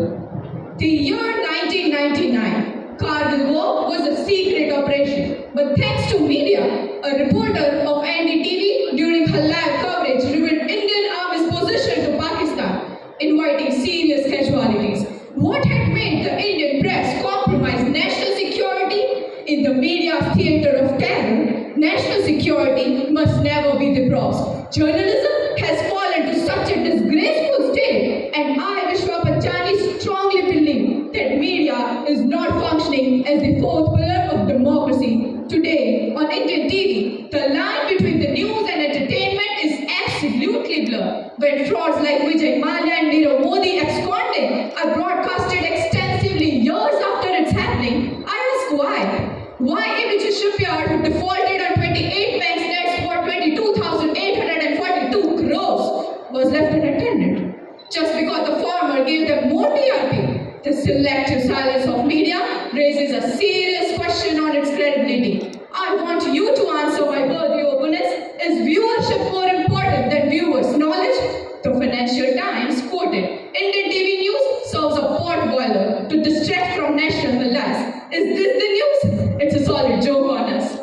The year 1999, Kargil War was a secret operation, but thanks to media, a reporter of NDTV during her live coverage revealed Indian Army's position to Pakistan, inviting serious casualties. What had made the Indian press compromise national security? In the media's theater of terror, national security must never be the props. Journalism has fallen to such a disgraceful state, and I, Vishwa Panchali, strongly believe that media is not functioning as the fourth pillar of democracy. Today, on Indian TV, the line between the news and entertainment is absolutely blurred. When frauds like Vijay Mallya and Nirav Modi absconding are broadcasted extensively years after it's happening, I ask why? Why ABG Shipyard, who defaulted on 28 banks debts for 22,842 crores, was left unattended? Just because the former gave them more TRP, the selective silence of media raises a serious question on its credibility. I want you to answer my worthy opponents. Is viewership more important than viewers' knowledge? The Financial Times quoted, Indian TV News serves a pot boiler to distract from national lies. Is this the news? It's a solid joke on us.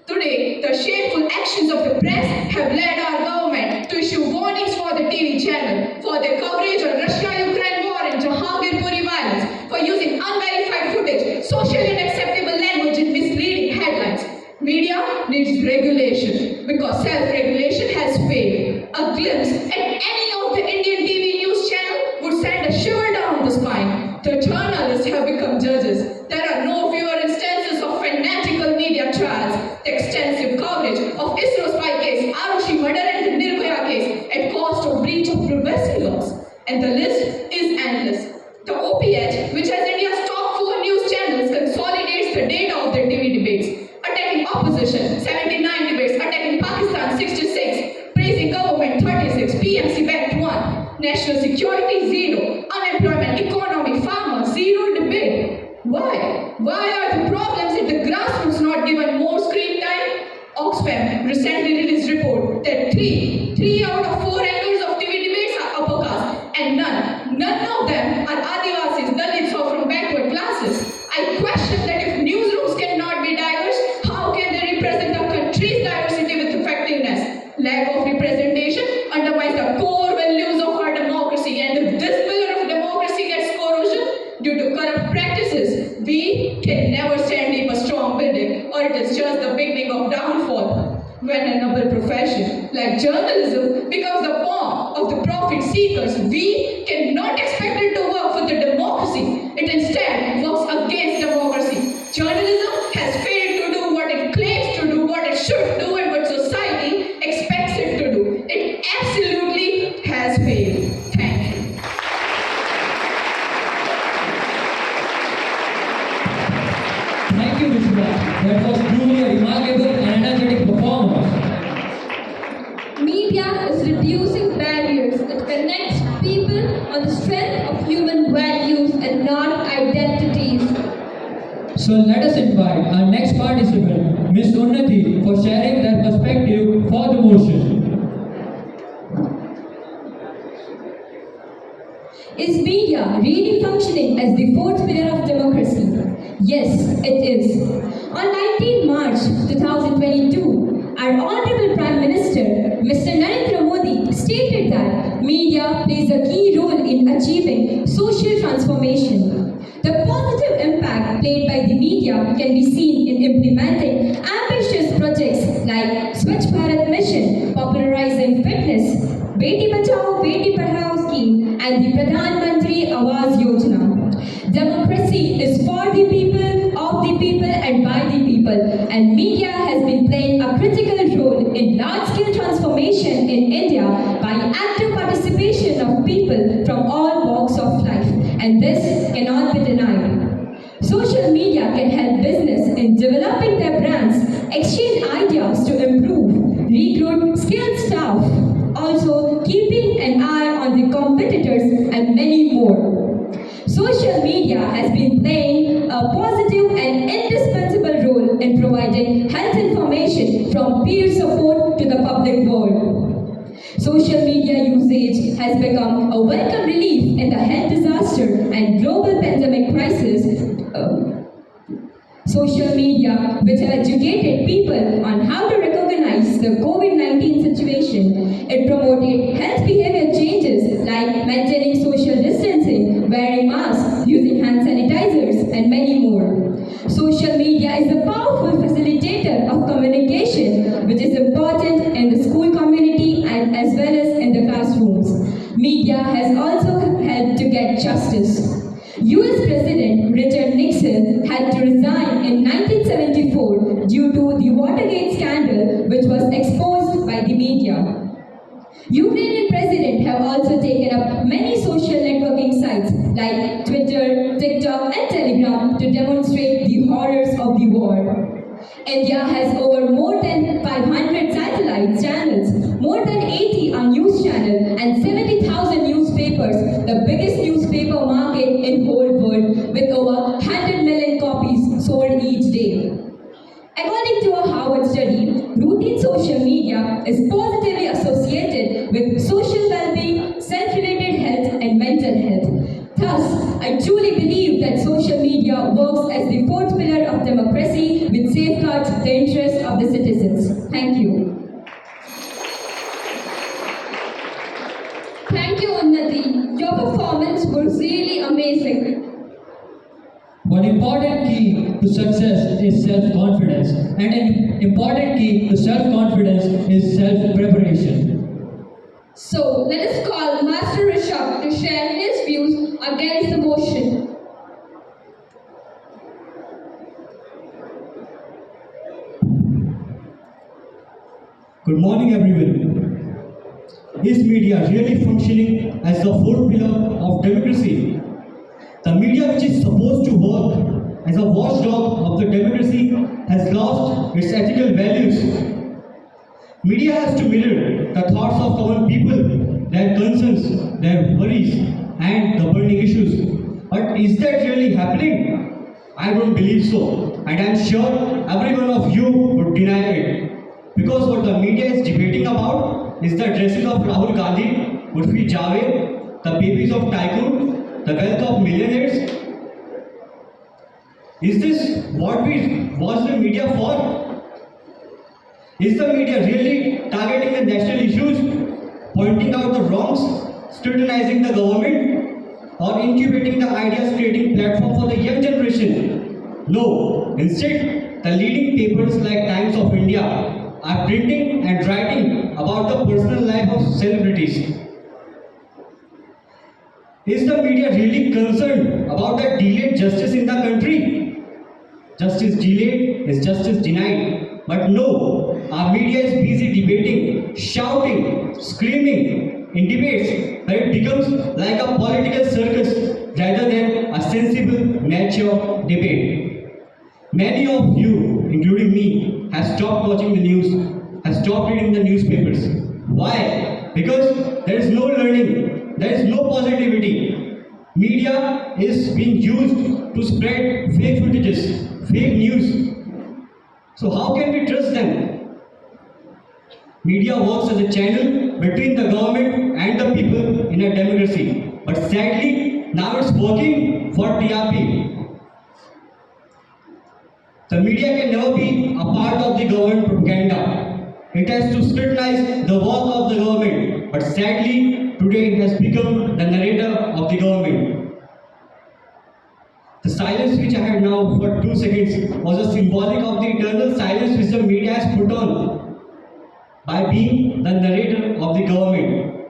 Today, the shameful actions of the press have led our government to issue warnings for the TV channel for their coverage on Russia-Ukraine war and Jahangirpuri violence, for using unverified footage, socially unacceptable language and misleading headlines. Media needs regulation because self-regulation has failed. A glimpse at any of the Indian TV news channel would send a shiver down the spine. The journalists have become judges. There are no fewer instances of fanatical media trials, the extensive coverage of ISRO spy case, Arushi murder and the Nirbhaya case at cost of breach of privacy laws. And the list is endless. The OPH, which has India's top 4 news channels, consolidates the data of their TV debates, attacking opposition 79 debates, attacking Pakistan 66, praising government 36, PMC backed 1, national security 0, unemployment, economy, farmers 0 debate. Why? Why are the problems at the grassroots not given more screen time? Oxfam recently released report that 3 out of 4 anchors of TV debates are upper caste, and none of them are Adivasis, Dalits or from backward classes. I question that if newsrooms cannot be diverse, how can they represent the country's diversity with effectiveness? Lack of representation undermines the core values of our democracy, and if this pillar of democracy gets corrosion due to corrupt practices, we can never stand deep a strong building, or it is just the beginning of downfall. When a noble profession like journalism becomes the form of the profit seekers, we cannot expect it to work for the democracy. It instead works against democracy. Journalism has failed to do what it claims to do, what it should do, and what society expects it to do. It absolutely has failed. Thank you. Thank you, Vishwa. That was truly a remarkable and energetic performance. Media is reducing barriers that connect people on the strength of human values and not identities. So let us invite our next participant, Ms. Unnati, for sharing their perspective for the motion. Is media really functioning as the fourth pillar of democracy? Yes, it is. On 19 March 2022, our Honorable Prime Minister, Mr. Narendra Modi, stated that media plays a key role in achieving social transformation. The positive impact played by the media can be seen in implementing ambitious projects like Swachh Bharat Mission, popularizing fitness, Beti Bachao, Beti Padhao scheme, and the Pradhan Mantri Awas Yojana. Democracy is for the people, of the people, and by the people, and media has been playing a critical role in large-scale transformation in India by active participation of people from all walks of life, and this cannot be denied. Social media can help business in developing developing their brands, exchange ideas to improve, recruit skilled staff, also keeping an eye on the competitors and many more. Social media has been playing a positive and indispensable role in providing health information from peer support to the public world. Social media usage has become a welcome relief in the health disaster and global pandemic crisis. Social media, which educated people on how to recognize the COVID-19 situation, it promoted health behavior changes like maintaining social distancing, wearing masks, using hand sanitizers, and many more. Social media is a powerful facilitator of communication, which is important in the school community and as well as in the classrooms. Media has also helped to get justice. US President Richard Nixon had to resign in 1974 due to the Watergate scandal, which was exposed by the media. Ukrainian presidents have also taken up many social networking sites like Twitter, TikTok, and Telegram to demonstrate the horrors of the war. India has over more than 500 satellite channels, more than 80 are news channels, and 70,000 newspapers, the biggest newspaper market in whole world, with over 100 million copies sold each day. According to a Harvard study, routine social media is positively associated with social well-being, self-related health, and mental health. Thus, I truly believe that social media works as the fourth pillar of democracy, which safeguards the interests of the citizens. Thank you. Thank you, Unnati. Your performance was really amazing. One important key to success is self-confidence, and an important key to self-confidence is self-preparation. So, let us call Master Rishabh to share his views against the motion. Good morning, everyone. Is media really functioning as the fourth pillar of democracy? The media, which is supposed to work as a watchdog of the democracy, has lost its ethical values. Media has to mirror the thoughts of common people, their concerns, their worries, and the burning issues. But is that really happening? I don't believe so, and I'm sure every one of you would deny it. Because what the media is debating about is the dresses of Rahul Gandhi, Urfi Javed, the babies of tycoon, the wealth of millionaires. Is this what we watch the media for? Is the media really targeting the national issues, pointing out the wrongs, scrutinizing the government, or incubating the ideas, creating platform for the young generation? No. Instead, the leading papers like Times of India are printing and writing about the personal life of celebrities. Is the media really concerned about the delayed justice in the country? Justice delayed is justice denied. But no, our media is busy debating, shouting, screaming in debates that it becomes like a political circus rather than a sensible, mature debate. Many of you, including me, have stopped watching the news, have stopped reading the newspapers. Why? Because there is no learning, there is no positivity. Media is being used to spread fake footages, fake news. So how can we trust them? Media works as a channel between the government and the people in a democracy. But sadly, now it's working for TRP. The media can never be a part of the government propaganda. It has to scrutinize the work of the government. But sadly, today it has become the narrator of the government. The silence which I had now for 2 seconds was a symbolic of the eternal silence which the media has put on by being the narrator of the government.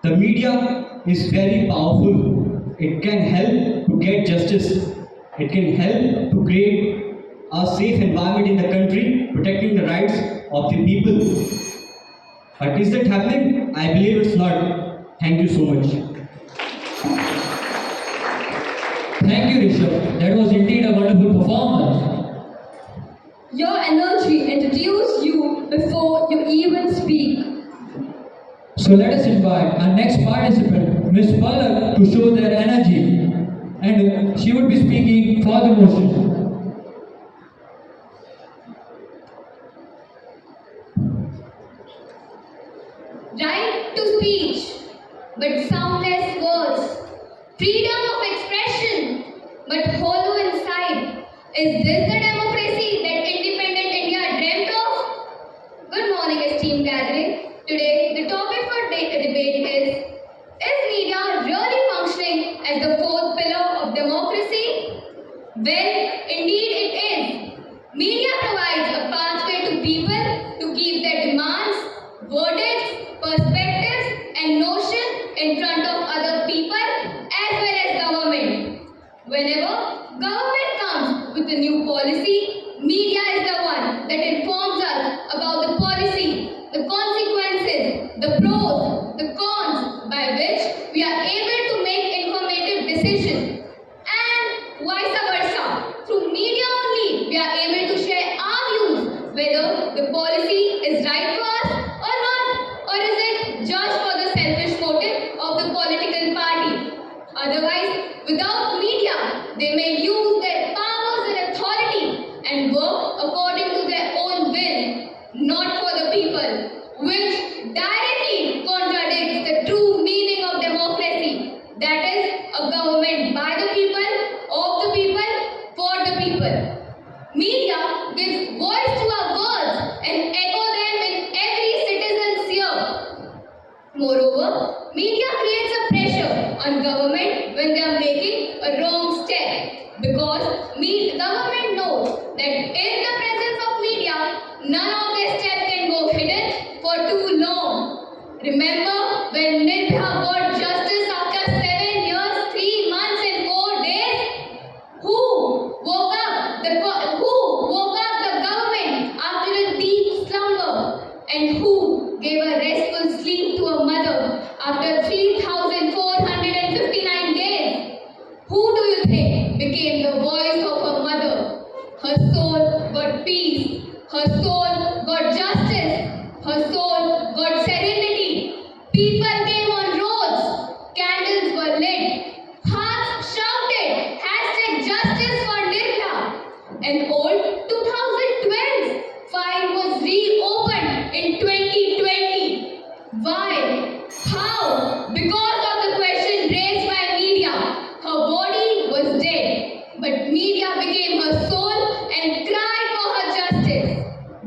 The media is very powerful. It can help to get justice. It can help to create a safe environment in the country, protecting the rights of the people. But is that happening? I believe it's not. Thank you so much. Thank you, Rishabh. That was indeed a wonderful performance. Your energy introduced you before you even speak. So let us invite our next participant, Ms. Palak, to show their energy. And she would be speaking for the motion. Right to speech, but soundless words. Freedom of expression, but hollow inside. Is this the democracy that independent India dreamt of? Good morning, esteemed gathering. Today, the topic for debate is media really functioning as the fourth pillar of democracy? Well, indeed it is. Media provides a pathway to people to keep their demands, verdicts, perspectives, and notions in front of other people as well as government. Whenever government comes with a new policy, media is the one that informs us about the policy, the consequences, the pros, the cons, by which we are able to make informative decisions. And vice versa. Through media only, we are able to share our views, whether the policy is right for us or not, or is it just for the selfish motive of the political party. Otherwise, without media, they may use their powers and authority and work according to their own will, not for the people, which directly contradicts the true meaning of democracy. That is, a government by the people, of the people, for the people. Media gives voice to our words and echo them in every citizen's ear. Moreover, media creates a pressure on government when they are making a wrong step, because government knows that in the presence of media, none of their steps can go hidden for too long. Remember when Nirbhaya got justice after 7 years, 3 months and 4 days? Who woke up the government after a deep slumber? And who gave a restful sleep to a mother after 3,459 days? Who do you think became the voice of her mother? Her soul got peace, her soul got justice, her soul got serenity. People came on roads, candles were lit, hearts shouted, #Justice for Nirbhaya. An old 2012 file was reopened in 2020. Why? How? Because of the question raised by media. Her body was dead, but media became her soul and cried for her justice.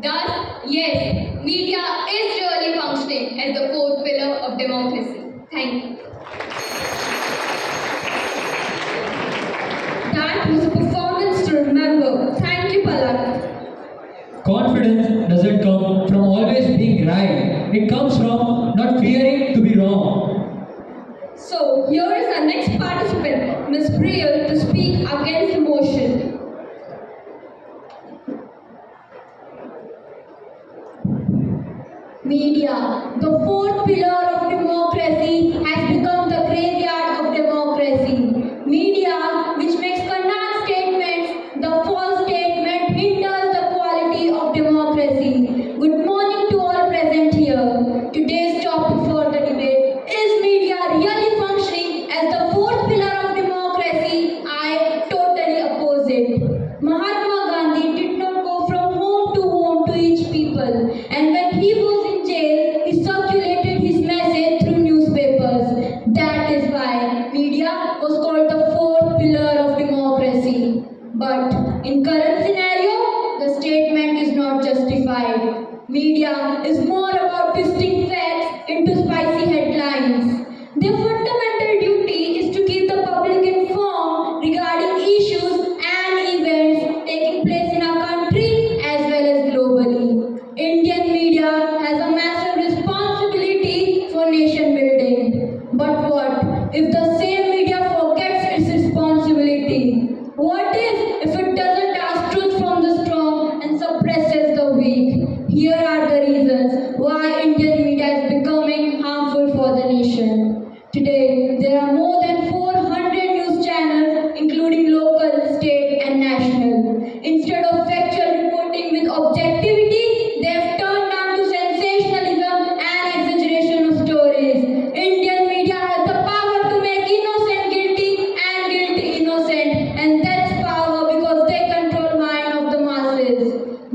Thus, yes, media is really functioning as the fourth pillar of democracy. Thank you. That was a performance to remember. Thank you, Palak. Confidence doesn't come from always being right. It comes from not fearing to be wrong. So, here is our next participant, Ms. Priyal, to speak against the motion. Media, the fourth pillar of democracy, has become the graveyard of democracy. Media, which makes canard statements, the false statement hinders the quality of democracy. Good morning to all present here. Today's topic for the debate is media really functioning as the fourth pillar of democracy? I totally oppose it. Mahatma Gandhi did not go from home to each people, and when he was in jail, he circulated his message through newspapers. That is why media was called the fourth pillar of democracy. But in current scenario, the statement is not justified. Media is more about twisting facts into spicy headlines. Their fundamental duty is to keep the public informed regarding issues and events taking place in our country as well as globally. Indian media has a massive responsibility for nation building. But what if the same media forgets its responsibility? What if it doesn't ask truth from the strong and suppresses the weak? Here are the reasons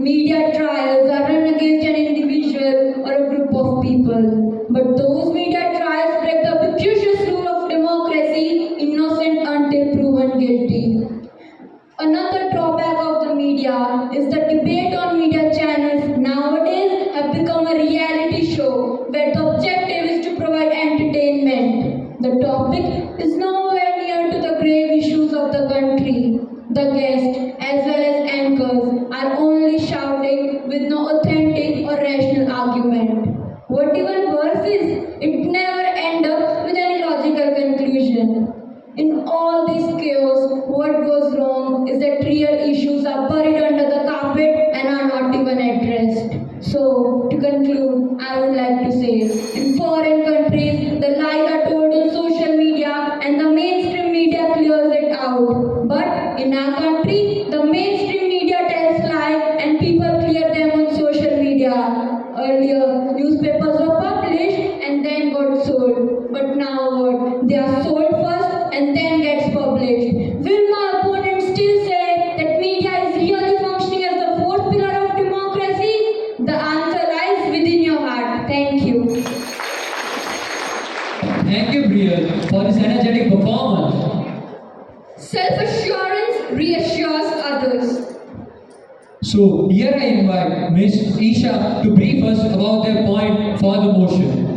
Media trials are run against an individual or a group of people. But those media trials break the precious rule of democracy, innocent until proven guilty. Another drawback of the media is the debate on media channels nowadays have become a reality show where the objective is to provide entertainment. The topic is nowhere near to the grave issues of the country. The guests as well as anchors are only shouting with no authentic or rational argument. What even worse is, it never ends up with any logical conclusion. In all this chaos, what goes wrong is that real issues are buried under the carpet and are not even addressed. So, to conclude, I would like to say, in foreign countries, the lies are told on social media and the mainstream media clears it out. But in our country, the mainstream media tells lies and people clear them on social media. Earlier, newspapers were published and then got sold. But now what? They are sold first and then gets published. Will my opponents still say that media is really functioning as the fourth pillar of democracy? The answer lies within your heart. Thank you. Thank you, Brielle, for this energetic performance. Self-assurance reassures others. So, here I invite Ms. Isha to brief us about their point for the motion.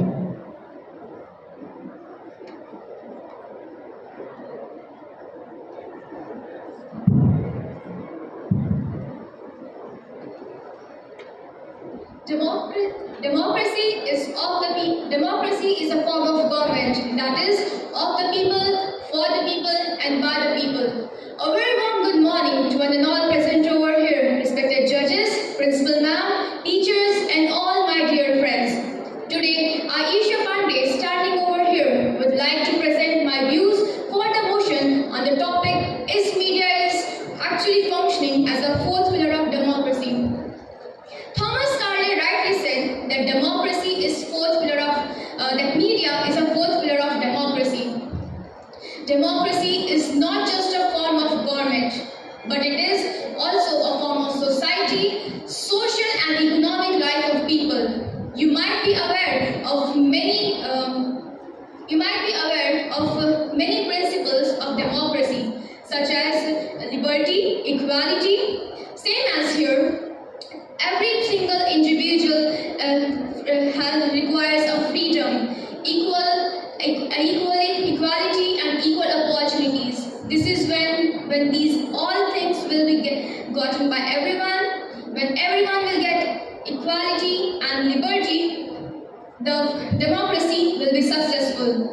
Democracy is a form of government that is of the people, for the people, and by the people. A very warm good morning to one and all present over here, respected judges, principal ma'am, teachers, and all my dear friends. Today, Aisha Pandey, standing over here, would like to present my views for the motion on the topic: is media is actually functioning as a fourth pillar of democracy? Thomas Carlyle rightly said that democracy is that media is a fourth pillar of democracy. Democracy is not just a form of government, but it is also a form of society, social and economic life of people. You might be aware of many principles of democracy, such as liberty, equality. Same as here, every single individual requires a freedom, equality, and equal opportunities. This is when these all things will be gotten by everyone. When everyone will get equality and liberty, the democracy will be successful.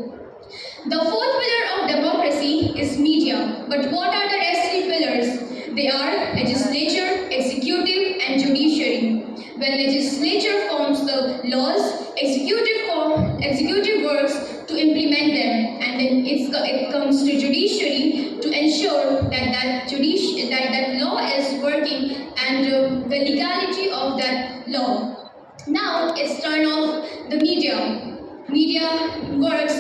The fourth pillar of democracy is media. But what are the rest three pillars? They are legislature, executive, and judiciary. When legislature forms the laws, executive works to implement them, and then it comes to judiciary to ensure that law is working and the legality of that law. Now it's turn of the media. Media works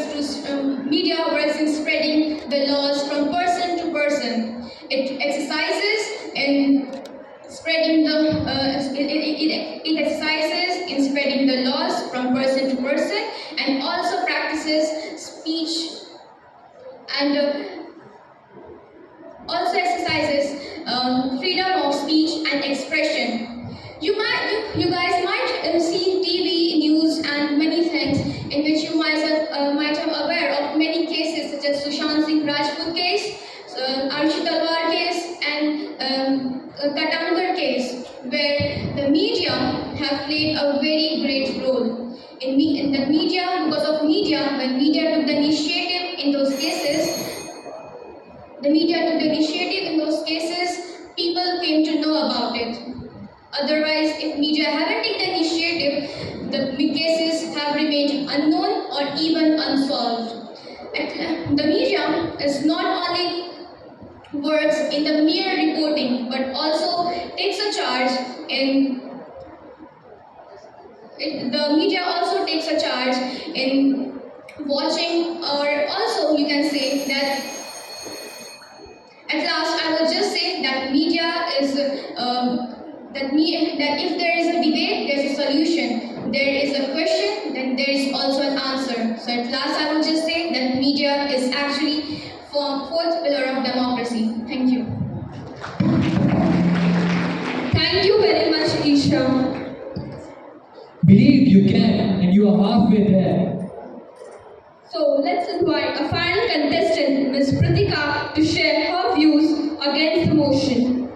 in spreading the laws from person to person. It exercises in spreading the laws from person to person, and also practices speech and also exercises freedom of speech and expression. You guys might see TV, news, and many things in which you might have aware of many cases such as Sushant Singh Rajput case, Arshi Talwar case, and Katangir case, where the media have played a very great role. In the media, because of media, when media took the initiative in those cases, people came to know about it. Otherwise, if media haven't taken the initiative, the cases have remained unknown or even unsolved. The media is not only works in the mere reporting, but also takes a charge in the media also takes a charge in watching, or also you can say that at last I will just say that media is that if there is a debate, there's a solution. There is a question, then there is also an answer. So at last, I would just say that media is actually fourth pillar of democracy. Thank you. Thank you very much, Isha. Believe you can, and you are halfway there. So let's invite a final contestant, Ms. Pratika, to share her views against the motion.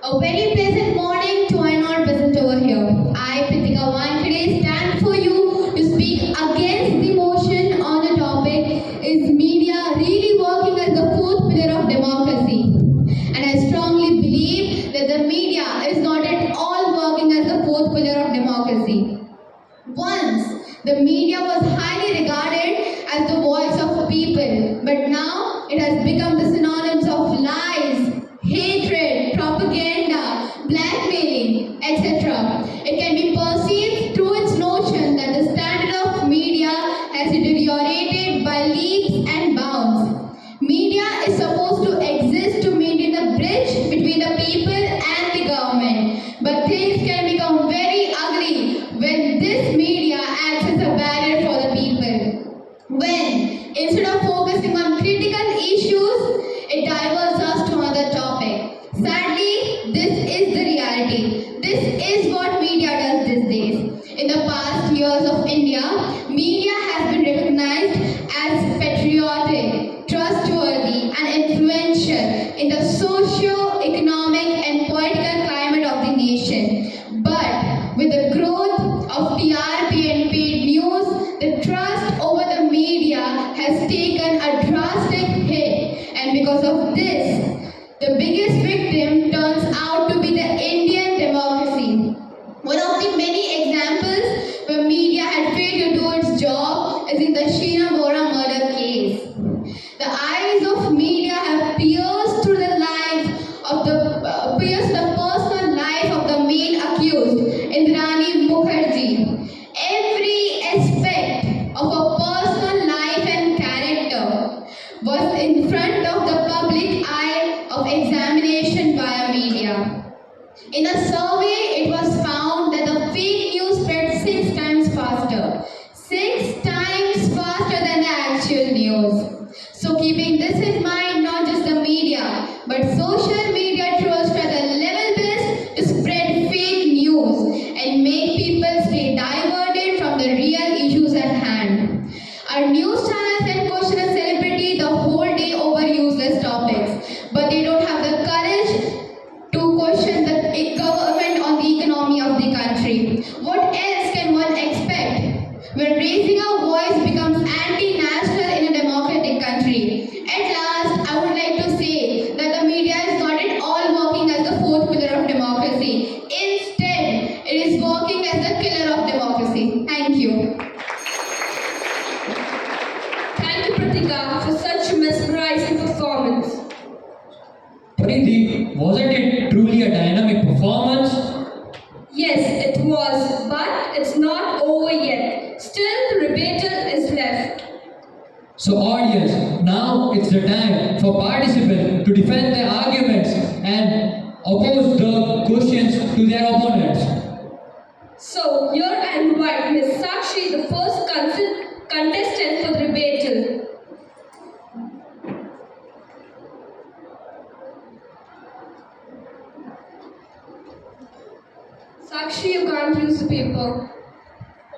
A very pleasant morning to our not present over here. I, Pritika Wankhede, stand for you to speak against the motion on the topic, is media really working as the fourth pillar of democracy? And I strongly believe that the media is not at all working as the fourth pillar of democracy. Once, the media was highly regarded as the voice of people, but now it has become the synonyms of lies, hatred, propaganda, blackmailing, etc. It can be perceived through its notion that the standard of media has deteriorated by leaps and bounds. Media is supposed to exist to maintain the bridge between the people and the government, but things can become very ugly when this media acts as a barrier for the people. When, instead of focusing on critical issues, it diverts us to another topic. Sadly, this is the reality. This is what media does these days. In the past years of India, media has been recognized as patriotic, trustworthy, and influential in the socio-economic and political climate of the nation. But with the growth of TRP and paid news, the trust over the media has taken a drastic hit, and because of this, the biggest victim turns out to be the Indian democracy. One of the many examples where media had failed to do its job is in the Sheena Bora murder case. The eyes of media have pierced through the personal life of the main accused, Indrani Mukherjee. Every aspect of a personal life and character was in front of the public eye of examination via media. In a survey, it was found that the fake news spread 6 times faster. 6 times faster than the actual news. So keeping this in mind, not just the media, but social media trolls try their level best to spread fake news and make people stay diverted from the real issues at hand. Our news channels can question a celebrity the whole day over useless topics, but they don't have the courage to question the government on the economy of the country. What else can one expect when raising our voice becomes anti-national in a democratic country? At last, I would like to say that the media is not at all working as the fourth pillar of democracy. Instead, it is working as the killer of democracy. Thank you. Thank you, Pratika, for such a mesmerizing performance. Pariti, wasn't it truly a dynamic performance? Yes, it was, but it's not over yet. Still, the rebuttal is left. So audience, now it's the time for participants to defend their arguments and oppose the questions to their opponents. So, here I invite Ms. Sakshi, the first contestant for the rebuttal. Sakshi, you can't use the paper.